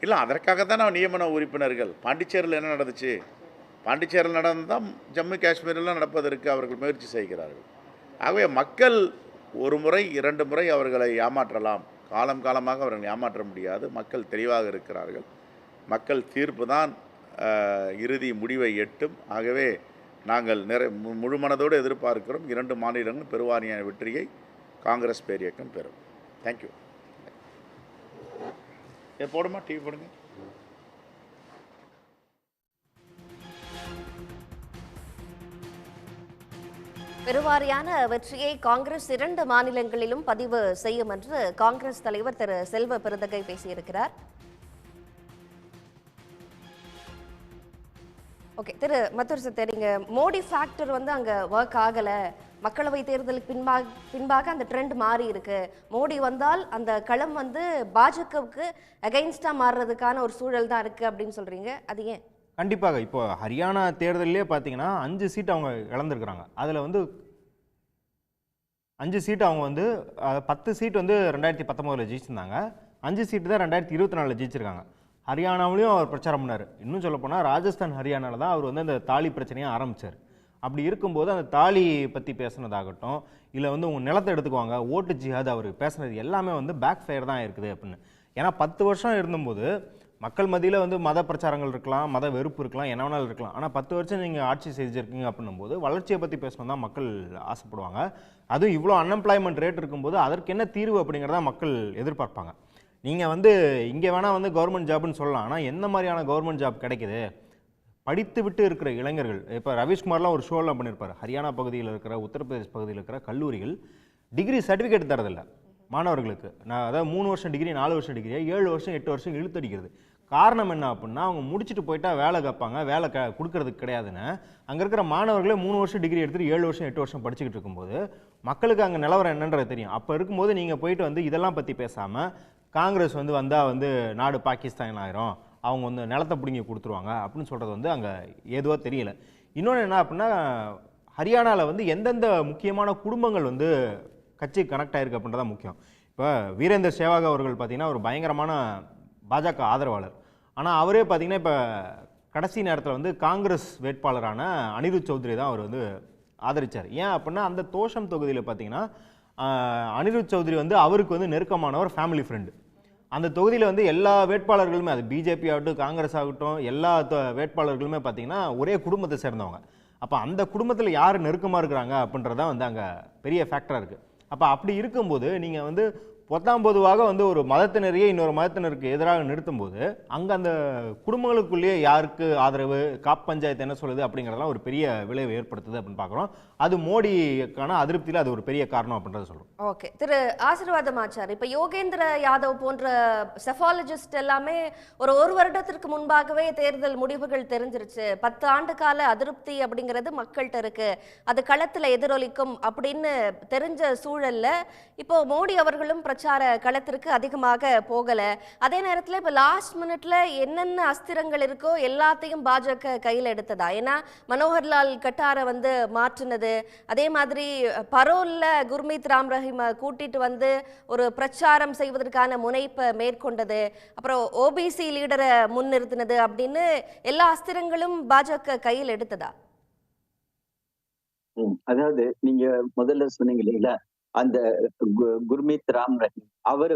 இல்லை, அதற்காக தான் நான் நியமன உறுப்பினர்கள். பாண்டிச்சேரியில் என்ன நடந்துச்சு? பாண்டிச்சேரியில் நடந்தால் ஜம்மு காஷ்மீரில் நடப்பதற்கு அவர்கள் முயற்சி செய்கிறார்கள். ஆகவே மக்கள் ஒரு முறை 2 முறை அவர்களை ஏமாற்றலாம், காலமாக அவர்கள் ஏமாற்ற முடியாது. மக்கள் தெளிவாக இருக்கிறார்கள். மக்கள் தீர்ப்பு தான் இறுதி முடிவை எட்டும். ஆகவே நாங்கள் முழு மனதோடு எதிர்பார்க்கிறோம் 2 மாநிலங்களும் பெருவாரியான வெற்றியை காங்கிரஸ் பேரியக்கம் பெறும். தேங்க்யூ. போடுமா, டிவி போடுங்க. பெருவாரியான வெற்றியை காங்கிரஸ் 2 மாநிலங்களிலும் பதிவு செய்யும் என்று காங்கிரஸ் தலைவர் திரு செல்வ பெருந்தகை பேசியிருக்கிறார். ஓகே, திரு மத்தூர் சரிங்க, மோடி ஃபேக்டர் அங்க ஒர்க் ஆகல, மக்களவை தேர்தலுக்கு பின்பாக அந்த ட்ரெண்ட் மாறி இருக்கு. மோடி வந்தால் அந்த களம் பாஜகவுக்கு அகைன்ஸ்டா மாறுறதுக்கான ஒரு சூழல் தான் இருக்கு அப்படின்னு சொல்றீங்க, அது ஏன்? கண்டிப்பாக இப்போ ஹரியானா தேர்தலே பார்த்தீங்கன்னா 5 சீட் அவங்க இழந்திருக்கிறாங்க. அதில் 5 சீட் அவங்க 10 சீட் 2019 ஜெயிச்சிருந்தாங்க, 5 சீட்டு தான் 2024 ஜெயிச்சிருக்காங்க. ஹரியானாவிலையும் அவர் பிரச்சாரம் பண்ணார். இன்னும் சொல்லப்போனால் ராஜஸ்தான் ஹரியானாவில் தான் அவர் அந்த தாலி பிரச்சனையை ஆரம்பித்தார். அப்படி இருக்கும்போது அந்த தாலி பற்றி பேசுனதாகட்டும், இல்லை உங்கள் நிலத்தை எடுத்துக்குவாங்க, ஓட்டு ஜிஹாத் அவர் பேசுனது எல்லாமே பேக் ஃபயர் தான் இருக்குது அப்படின்னு. ஏன்னா 10 வருஷம் இருந்தபோது மக்கள் மத்தியில் மத பிரச்சாரங்கள் இருக்கலாம், மத வெறுப்பு இருக்கலாம், என்ன வேணாலும் இருக்கலாம். ஆனால் 10 வருஷம் நீங்கள் ஆட்சி செஞ்சுருக்கீங்க அப்படின்னும் போது வளர்ச்சியை பற்றி பேசணும் தான் மக்கள் ஆசைப்படுவாங்க. அதுவும் இவ்வளோ அன்எம்ப்ளாய்மெண்ட் ரேட் இருக்கும்போது அதற்கு என்ன தீர்வு அப்படிங்கிறத மக்கள் எதிர்பார்ப்பாங்க. நீங்கள் இங்கே வேணால் கவர்மெண்ட் ஜாப்னு சொல்லலாம், ஆனால் எந்த மாதிரியான கவர்மெண்ட் ஜாப் கிடைக்குது? படித்து விட்டு இருக்கிற இளைஞர்கள், இப்போ ரவீஷ்குமார்லாம் ஒரு ஷோலாம் பண்ணியிருப்பார், ஹரியானா பகுதியில் இருக்கிற, உத்தரப்பிரதேஷ் பகுதியில் இருக்கிற கல்லூரிகள் டிகிரி சர்டிஃபிகேட் தரதில்லை மாணவர்களுக்கு. அதாவது 3 வருஷம் டிகிரி, 4 வருஷம் டிகிரியை 7 வருஷம் 8 வருஷம் இழுத்தடிக்கிறது. காரணம் என்ன அப்படின்னா, அவங்க முடிச்சுட்டு போயிட்டா வேலை கேட்பாங்க, வேலை கொடுக்கறதுக்கு கிடையாதுன்னு அங்கே இருக்கிற மாணவர்களே 3 வருஷம் டிகிரி எடுத்துகிட்டு 7 வருஷம் 8 வருஷம் படிச்சுக்கிட்டு இருக்கும்போது மக்களுக்கு அங்கே நிலவரம் என்னன்றது தெரியும். அப்போ இருக்கும்போது நீங்கள் போயிட்டு இதெல்லாம் பற்றி பேசாமல் காங்கிரஸ் வந்தால் நாடு பாகிஸ்தான் ஆயிரும், அவங்க நிலத்தை பிடிங்கி கொடுத்துருவாங்க அப்படின்னு சொல்கிறது அங்கே ஏதுவோ தெரியல. இன்னொன்று என்ன அப்படின்னா, ஹரியானாவில் எந்தெந்த முக்கியமான குடும்பங்கள் கட்சி கனெக்ட் ஆகிருக்கு அப்படின்றத முக்கியம். இப்போ வீரேந்தர் சேவாக் அவர்கள் பார்த்திங்கன்னா ஒரு பயங்கரமான பாஜக ஆதரவாளர். ஆனால் அவரே பார்த்திங்கன்னா இப்போ கடைசி நேரத்தில் காங்கிரஸ் வேட்பாளரான அனிருத் சௌத்ரி தான் அவர் ஆதரித்தார். ஏன் அப்படின்னா அந்த தோஷம் தொகுதியில் பார்த்திங்கன்னா அனிருத் சௌத்ரி அவருக்கு நெருக்கமானவர், ஃபேமிலி ஃப்ரெண்டு. அந்த தொகுதியில் எல்லா வேட்பாளர்களுமே, அது பிஜேபி ஆகட்டும் காங்கிரஸ் ஆகட்டும், எல்லா வேட்பாளர்களுமே பார்த்திங்கன்னா ஒரே குடும்பத்தை சேர்ந்தவங்க. அப்போ அந்த குடும்பத்தில் யார் நெருக்கமாக இருக்கிறாங்க அப்படின்றதான் அங்கே பெரிய ஃபேக்டராக இருக்குது. அப்போ அப்படி இருக்கும்போது நீங்கள் பொத்தாம்பொதுவாக ஒரு மதத்தினரையே இன்னொரு மதத்தினருக்கு எதிராக நிறுத்தும்போது அங்கே அந்த குடும்பங்களுக்குள்ளேயே யாருக்கு ஆதரவு, காப் பஞ்சாயத்து என்ன சொல்லுது அப்படிங்கிறதெல்லாம் ஒரு பெரிய விளைவு ஏற்படுத்துது அப்படின்னு பார்க்குறோம். அது மோடிக்கான அதிருப்தியில் அது ஒரு பெரிய காரணம் அப்படின்றத சொல்கிறோம். ஓகே, திரு ஆசீர்வாதம் ஆச்சார், இப்போ யோகேந்திர யாதவ் போன்ற செஃபாலஜிஸ்ட் எல்லாமே ஒரு வருடத்திற்கு முன்பாகவே தேர்தல் முடிவுகள் தெரிஞ்சிருச்சு, 10 ஆண்டு கால அதிருப்தி அப்படிங்கிறது மக்கள்கிட்ட இருக்கு, அது களத்தில் எதிரொலிக்கும் அப்படின்னு தெரிஞ்ச சூழல்ல இப்போ மோடி அவர்களும் பிரச்சார களத்திற்கு அதிகமாக போகல. அதே நேரத்தில் இப்போ லாஸ்ட் மினிட்ல என்னென்ன அஸ்திரங்கள் இருக்கோ எல்லாத்தையும் பாஜக கையில் எடுத்ததா? ஏன்னா மனோகர்லால் கட்டாரை மாற்றினது, அதே மாதிரி பரோல்ல குர்மீத் ராம் ரஹீமை கூட்டிட்டு ஒரு பிரச்சாரம் செய்வதற்கான முனைப்பை மேற்கொண்டது, அப்புறம் ஓபிசி லீடரை முன்னிறுத்தினது அப்படின்னு எல்லா அஸ்திரங்களும் பாஜக கையில் எடுத்ததா? அதாவது நீங்க முதல்ல சொன்னீங்க இல்லைங்களா, அந்த குர்மீத் ராம் ரஹீம் அவர்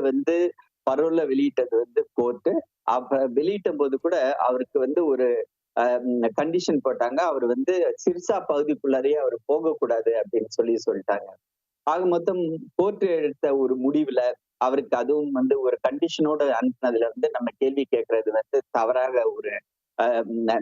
பரோல்ல வெளியிட்டது கோர்ட்டு. அப்ப வெளியிட்டும் போது கூட அவருக்கு ஒரு கண்டிஷன் போட்டாங்க, அவர் சிர்சா பகுதிக்குள்ளாரையே அவர் போகக்கூடாது அப்படின்னு சொல்லிட்டாங்க. ஆக மொத்தம் கோர்ட் எடுத்த ஒரு முடிவுல அவருக்கு அதுவும் ஒரு கண்டிஷனோட அனுப்பினதுல நம்ம கேள்வி கேட்கறது தவறாக ஒரு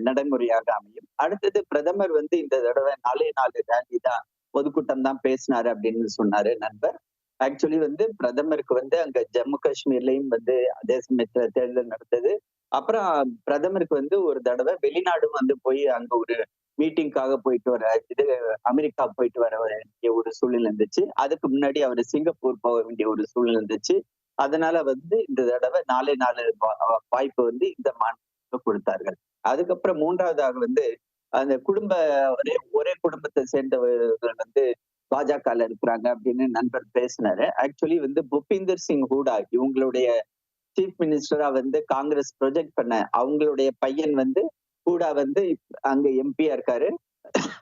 நடைமுறையாக அமையும். அடுத்தது பிரதமர் இந்த தடவை 4 ரேலி தான், பொதுக்கூட்டம் தான் பேசினாரு அப்படின்னு சொன்னாரு நண்பர். ஆக்சுவலி பிரதமருக்கு அங்க ஜம்மு காஷ்மீர்லயும் அதே சமயத்துல தேர்தல் நடந்தது. அப்புறம் பிரதமருக்கு ஒரு தடவை வெளிநாடும் போய் அங்க ஒரு மீட்டிங்காக போயிட்டு வர அமெரிக்கா போயிட்டு வர வேண்டிய ஒரு சூழ்நிலை இருந்துச்சு. அதுக்கு முன்னாடி அவர் சிங்கப்பூர் போக வேண்டிய ஒரு சூழ்நிலை இருந்துச்சு. அதனால இந்த தடவை 4 வாய்ப்பு இந்த மாநிலத்துக்கு கொடுத்தார்கள். அதுக்கப்புறம் 3வதாக அந்த ஒரே குடும்பத்தை சேர்ந்தவர்கள் பாஜக இருக்கிறாங்க அப்படின்னு நண்பர் பேசினாரு. ஆக்சுவலி புபிந்தர் சிங் ஹூடா இவங்களுடைய சீஃப் மினிஸ்டரா காங்கிரஸ் ப்ரொஜெக்ட் பண்ண அவங்களுடைய பையன் ஹூடா அங்க எம்பியா இருக்காரு.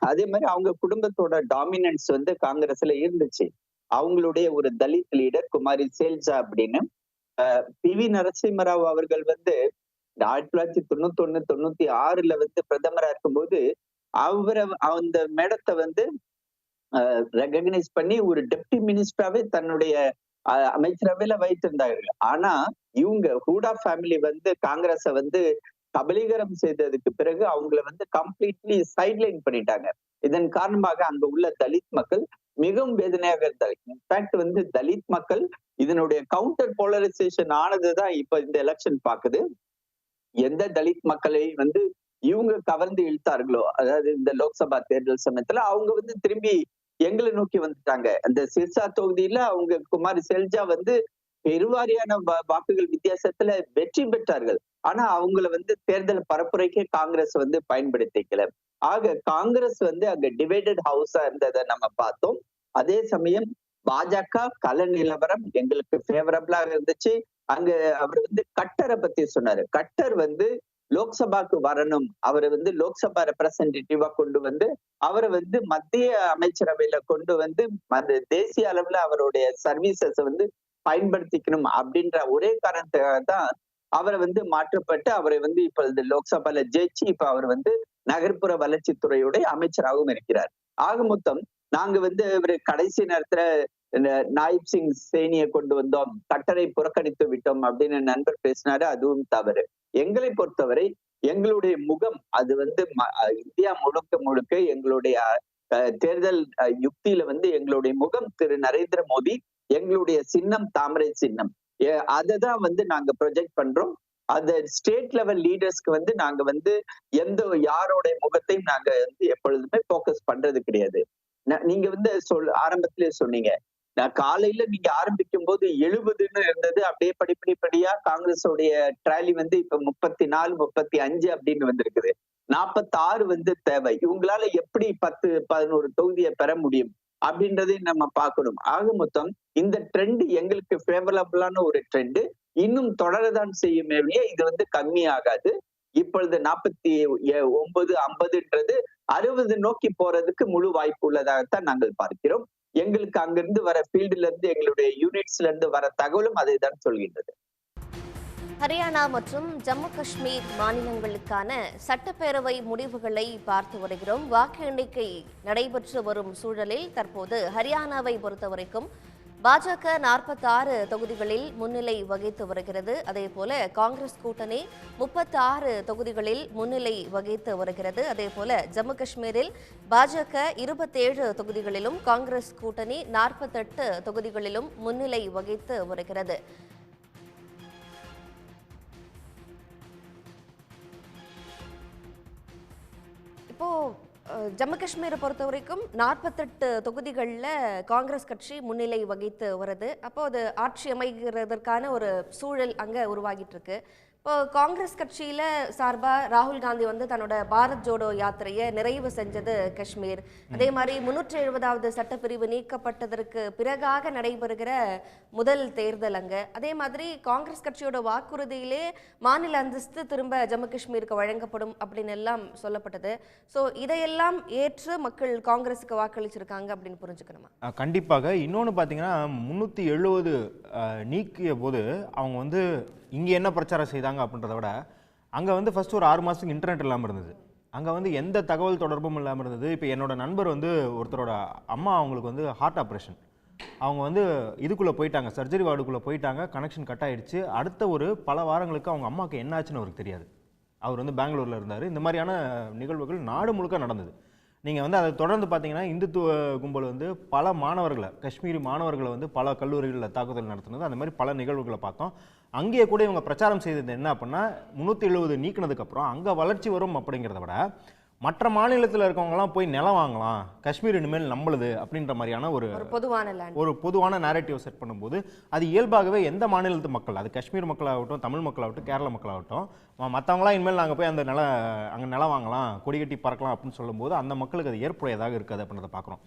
அதே மாதிரி அவங்க குடும்பத்தோட டாமினன்ஸ் காங்கிரஸ்ல இருந்துச்சு. அவங்களுடைய ஒரு தலித் லீடர் குமாரி சேல்ஜா அப்படின்னு பி.வி. நரசிம்மராவ் அவர்கள் 1991 96ல பிரதமரா இருக்கும்போது அவரை அந்த மேடத்தை ரெகக்னைஸ் பண்ணி ஒரு டெப்டி மினிஸ்டராவே தன்னுடைய அமைச்சரவையில வைத்திருந்தார்கள். ஆனா இவங்க ஹூடா ஃபேமிலி வந்து காங்கிரஸை வந்து கபலீகரம் செய்ததுக்கு பிறகு அவங்களை வந்து கம்ப்ளீட்லி சைட்லைன் பண்ணிட்டாங்க. இதன் காரணமாக அங்க உள்ள தலித் மக்கள் மிகவும் வேதனையாக இருந்தார். இன்ஃபேக்ட் வந்து தலித் மக்கள் இதனுடைய கவுண்டர் போலரைசேஷன் ஆனதுதான் இப்ப இந்த எலெக்ஷன் பாக்குது. எந்த தலித் மக்களை வந்து இவங்க கவர்ந்து இழுத்தார்களோ, அதாவது இந்த லோக்சபா தேர்தல் சமயத்துல அவங்க வந்து திரும்பி எங்களை நோக்கி வந்துட்டாங்க. அந்த சிர்சா தொகுதியில அவங்க குமாரி செல்ஜா வந்து பெருவாரியான வாக்குகள் வித்தியாசத்துல வெற்றி பெற்றார்கள். ஆனா அவங்கள வந்து தேர்தல் பரப்புரைக்கே காங்கிரஸ் வந்து பயன்படுத்திக்கல. ஆக காங்கிரஸ் வந்து அங்க டிவைடட் ஹவுஸா இருந்ததை நம்ம பார்த்தோம். அதே சமயம் பாஜக கள நிலவரம் எங்களுக்கு ஃபேவரபிளாக இருந்துச்சு. அங்க அவர் வந்து கட்டரை பத்தி சொன்னாரு. கட்டர் வந்து லோக்சபாக்கு வரணும், அவரை வந்து லோக்சபா ரெப்ரசன்டேட்டிவா கொண்டு வந்து அவரை வந்து மத்திய அமைச்சரவையில கொண்டு வந்து தேசிய அளவுல அவருடைய சர்வீசஸ் வந்து பயன்படுத்திக்கணும் அப்படின்ற ஒரே காரணத்துக்காக தான் அவரை வந்து மாற்றப்பட்டு அவரை வந்து இப்ப லோக்சபால ஜெயிச்சு இப்ப அவர் வந்து நகர்ப்புற வளர்ச்சித்துறையுடைய அமைச்சராகவும் இருக்கிறார். ஆக மொத்தம் நாங்க வந்து இவரு கடைசி நேரத்துல நாயிப் சிங் சேனியை கொண்டு வந்தோம், கட்டரை புறக்கணித்து விட்டோம் அப்படின்னு நண்பர் பேசினாரு. அதுவும் தவறு. எங்களை பொறுத்தவரை எங்களுடைய முகம் அது வந்து இந்தியா முழுக்க முழுக்க எங்களுடைய தேர்தல் யுக்தியில வந்து எங்களுடைய முகம் திரு நரேந்திர மோடி, எங்களுடைய சின்னம் தாமரை சின்னம். அததான் வந்து நாங்க ப்ரொஜெக்ட் பண்றோம். அந்த ஸ்டேட் லெவல் லீடர்ஸ்க்கு வந்து நாங்க வந்து யாரோட முகத்தையும் நாங்க வந்து எப்பொழுதுமே போக்கஸ் பண்றது கிடையாது. நீங்க வந்து ஆரம்பத்திலே சொன்னீங்க, நான் காலையில நீங்க ஆரம்பிக்கும் போது 70ன்னு இருந்தது, அப்படியே படிப்படியா காங்கிரஸோடைய ட்ராலி வந்து இப்ப 34 35 அப்படின்னு வந்திருக்குது. 46 வந்து தேவை. இவங்களால எப்படி 10-11 தொகுதியை பெற முடியும் அப்படின்றதையும் நம்ம பார்க்கணும். ஆக மொத்தம் இந்த ட்ரெண்ட் எங்களுக்கு ஃபேவரபிளான ஒரு ட்ரெண்ட். இன்னும் தொடரதான் செய்யுமே, இது வந்து கம்மி ஆகாது. இப்பொழுது 49 50ன்றது 60 நோக்கி போறதுக்கு முழு வாய்ப்பு உள்ளதாகத்தான் நாங்கள் பார்க்கிறோம். எங்களுக்கு அங்கிருந்து வர ஃபீல்டுல இருந்து எங்களுடைய யூனிட்ஸ்ல இருந்து வர தகவலும் அதை தான் சொல்கின்றது. ஹரியானா மற்றும் ஜம்மு காஷ்மீர் மாநிலங்களுக்கான சட்டப்பேரவை முடிவுகளை பார்த்து வருகிறோம். வாக்கு எண்ணிக்கை நடைபெற்று வரும் சூழலில் தற்போது ஹரியானாவை பொறுத்தவரைக்கும் பாஜக 46 தொகுதிகளில் முன்னிலை வகித்து வருகிறது. அதேபோல காங்கிரஸ் கூட்டணி 36 தொகுதிகளில் முன்னிலை வகித்து வருகிறது. அதேபோல ஜம்மு காஷ்மீரில் பாஜக 27 தொகுதிகளிலும் காங்கிரஸ் கூட்டணி 48 தொகுதிகளிலும் முன்னிலை வகித்து வருகிறது. இப்போ ஜம்மு காஷ்மீரை பொறுத்த வரைக்கும் 48 தொகுதிகளில் காங்கிரஸ் கட்சி முன்னிலை வகித்து வருது. அப்போ அது ஆட்சி அமைகிறதற்கான ஒரு சூழல் அங்கே உருவாகிட்டு இருக்கு. இப்போ காங்கிரஸ் கட்சியில சார்பா ராகுல் காந்தி வந்து தன்னோட பாரத் ஜோடோ யாத்திரையை நிறைவு செஞ்சது காஷ்மீர். அதே மாதிரி 370வது சட்டப்பிரிவு நீக்கப்பட்டதற்கு பிறகாக நடைபெறுகிற முதல் தேர்தல் அங்க. அதே மாதிரி காங்கிரஸ் கட்சியோட வாக்குறுதியிலே மாநில அந்தஸ்து திரும்ப ஜம்மு காஷ்மீருக்கு வழங்கப்படும் அப்படின்னு எல்லாம் சொல்லப்பட்டது. ஸோ இதையெல்லாம் ஏற்று மக்கள் காங்கிரஸுக்கு வாக்களிச்சிருக்காங்க அப்படின்னு புரிஞ்சுக்கணுமா? கண்டிப்பாக. இன்னொன்று பார்த்தீங்கன்னா 370 நீக்கிய போது அவங்க வந்து இங்கே என்ன பிரச்சாரம் செய்தாங்க அப்படின்றத விட அங்கே வந்து ஃபஸ்ட்டு ஒரு 6 மாதத்துக்கு இன்டர்நெட் இல்லாமல் இருந்தது. அங்கே வந்து எந்த தகவல் தொடர்பும் இல்லாமல் இருந்தது. இப்போ என்னோட நண்பர் வந்து ஒருத்தரோட அம்மா, அவங்களுக்கு வந்து ஹார்ட் ஆப்ரேஷன், அவங்க வந்து இதுக்குள்ளே போயிட்டாங்க, சர்ஜரி வார்டுக்குள்ளே போயிட்டாங்க, கனெக்ஷன் கட் ஆகிடுச்சு. அடுத்த ஒரு பல வாரங்களுக்கு அவங்க அம்மாவுக்கு என்ன ஆச்சுன்னு அவருக்கு தெரியாது. அவர் வந்து பெங்களூரில் இருந்தார். இந்த மாதிரியான நிகழ்வுகள் நாடு முழுக்க நடந்தது. நீங்கள் வந்து அதை தொடர்ந்து பார்த்தீங்கன்னா இந்துத்துவ கும்பல் வந்து பல மாணவர்களை, காஷ்மீரி மாணவர்களை வந்து பல கல்லூரிகளில் தாக்குதல் நடத்துனது, அந்த மாதிரி பல நிகழ்வுகளை பார்த்தோம். அங்கேயே கூட இவங்க பிரச்சாரம் செய்தது என்ன அப்படின்னா 370 நீக்கினதுக்கப்புறம் அங்கே வளர்ச்சி வரும் அப்படிங்கிறத விட மற்ற மாநிலத்தில் இருக்கவங்கலாம் போய் நிலம் வாங்கலாம், காஷ்மீர் இனிமேல் நம்மளுது அப்படின்ற மாதிரியான ஒரு பொதுவான நேரேட்டிவ் செட் பண்ணும்போது அது இயல்பாகவே எந்த மாநிலத்து மக்கள், அது காஷ்மீர் மக்களாகட்டும், தமிழ் மக்களாகட்டும், கேரள மக்களாகட்டும், மற்றவங்களாம் இனிமேல் நாங்கள் போய் அந்த அங்கே நிலம் வாங்கலாம், கொடி கட்டி பறக்கலாம் அப்படின்னு சொல்லும்போது அந்த மக்களுக்கு அது ஏற்புடையதாக இருக்காது அப்படின்றத பார்க்குறோம்.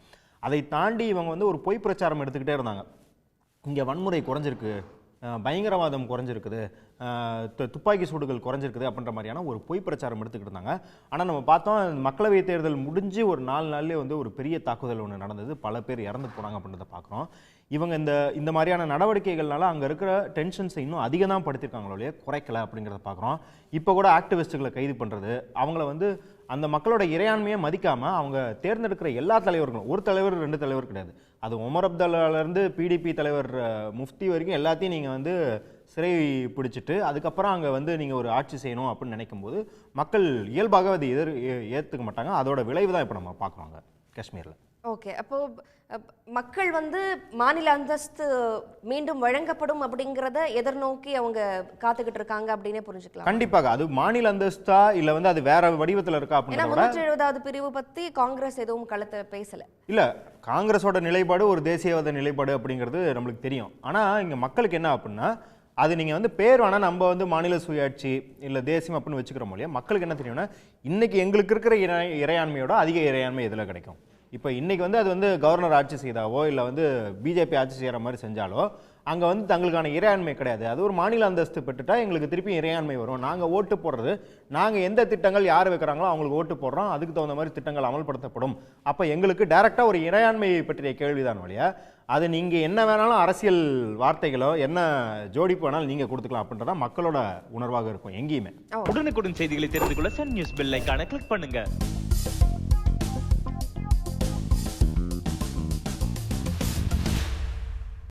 அதை தாண்டி இவங்க வந்து ஒரு பொய் பிரச்சாரம் எடுத்துக்கிட்டே இருந்தாங்க. இங்கே வன்முறை குறைஞ்சிருக்கு, பயங்கரவாதம் குறைஞ்சிருக்குது, துப்பாக்கி சூடுகள் குறைஞ்சிருக்குது அப்படின்ற மாதிரியான ஒரு பொய் பிரச்சாரம் எடுத்துக்கிட்டு இருந்தாங்க. ஆனால் நம்ம பார்த்தோம் மக்களவை தேர்தல் முடிஞ்சு ஒரு 4 நாள்லேயே வந்து ஒரு பெரிய தாக்குதல் ஒன்று நடந்தது, பல பேர் இறந்து போனாங்க அப்படின்றத பார்க்குறோம். இவங்க இந்த மாதிரியான நடவடிக்கைகள்னால அங்கே இருக்கிற டென்ஷன்ஸை இன்னும் அதிகம் தான் படுத்திருக்காங்களோ இல்லையா, குறைக்கல அப்படிங்கிறத பார்க்குறோம். இப்போ கூட ஆக்டிவிஸ்ட்டுகளை கைது பண்ணுறது, அவங்கள வந்து அந்த மக்களோட இறையாண்மையை மதிக்காமல் அவங்க தேர்ந்தெடுக்கிற எல்லா தலைவர்களும், ஒரு தலைவர் 2 தலைவர் கிடையாது, அது உமர் அப்துல்லாலேருந்து பிடிபி தலைவர் முஃப்தி வரைக்கும் எல்லாத்தையும் நீங்கள் வந்து சிறை பிடிச்சிட்டு அதுக்கப்புறம் அங்கே வந்து நீங்கள் ஒரு ஆட்சி செய்யணும் அப்படின்னு நினைக்கும் போது மக்கள் இயல்பாக அது ஏற்றுக்க மாட்டாங்க. அதோட விளைவு தான் இப்போ நம்ம பார்க்குறோங்க காஷ்மீரில். ஓகே, அப்போ மக்கள் வந்து மாநில அந்தஸ்து மீண்டும் வழங்கப்படும் அப்படிங்கிறத எதிர்நோக்கி அவங்க காத்துக்கிட்டு இருக்காங்க அப்படின்னே புரிஞ்சுக்கலாம். கண்டிப்பாக அது மாநில அந்தஸ்தா இல்லை வந்து அது வேற வடிவத்தில் இருக்கா ஏன்னா அப்படின்னா 370வது பிரிவு பற்றி காங்கிரஸ் எதுவும் களத்தை பேசலை. இல்லை, காங்கிரஸோட நிலைப்பாடு ஒரு தேசியவாத நிலைப்பாடு அப்படிங்கிறது நம்மளுக்கு தெரியும். ஆனால் இங்கே மக்களுக்கு என்ன அப்படின்னா அது நீங்கள் வந்து பேர் வேணால் நம்ம வந்து மாநில சுயாட்சி இல்லை தேசியம் அப்படின்னு வச்சுக்கிறோம் இல்லையா, மக்களுக்கு என்ன தெரியும்னா இன்னைக்கு எங்களுக்கு இருக்கிற இறையாண்மையோட அதிக இறையாண்மை எதில் கிடைக்கும். இப்போ இன்றைக்கி வந்து அது வந்து கவர்னர் ஆட்சி செய்தாவோ இல்லை வந்து பிஜேபி ஆட்சி செய்கிற மாதிரி செஞ்சாலோ அங்கே வந்து தங்களுக்கான இறையாண்மை கிடையாது. அது ஒரு மாநில அந்தஸ்து பெற்றுட்டா எங்களுக்கு திருப்பி இறையாண்மை வரும். நாங்கள் ஓட்டு போடுறது, நாங்கள் எந்த திட்டங்கள் யார் வைக்கிறாங்களோ அவங்களுக்கு ஓட்டு போடுறோம், அதுக்கு தகுந்த மாதிரி திட்டங்கள் அமல்படுத்தப்படும். அப்போ எங்களுக்கு டைரெக்டாக ஒரு இறையாண்மையை பற்றிய கேள்விதான் வழியா அது நீங்கள் என்ன வேணாலும் அரசியல் வார்த்தைகளோ என்ன ஜோடிப்பு வேணாலும் நீங்கள் கொடுத்துக்கலாம் அப்படின்றதான் மக்களோட உணர்வாக இருக்கும் எங்கேயுமே. உடனுக்குடன் செய்திகளை தெரிந்து கொள்ள சன் நியூஸ் பெல் ஐகானை கிளிக் பண்ணுங்க.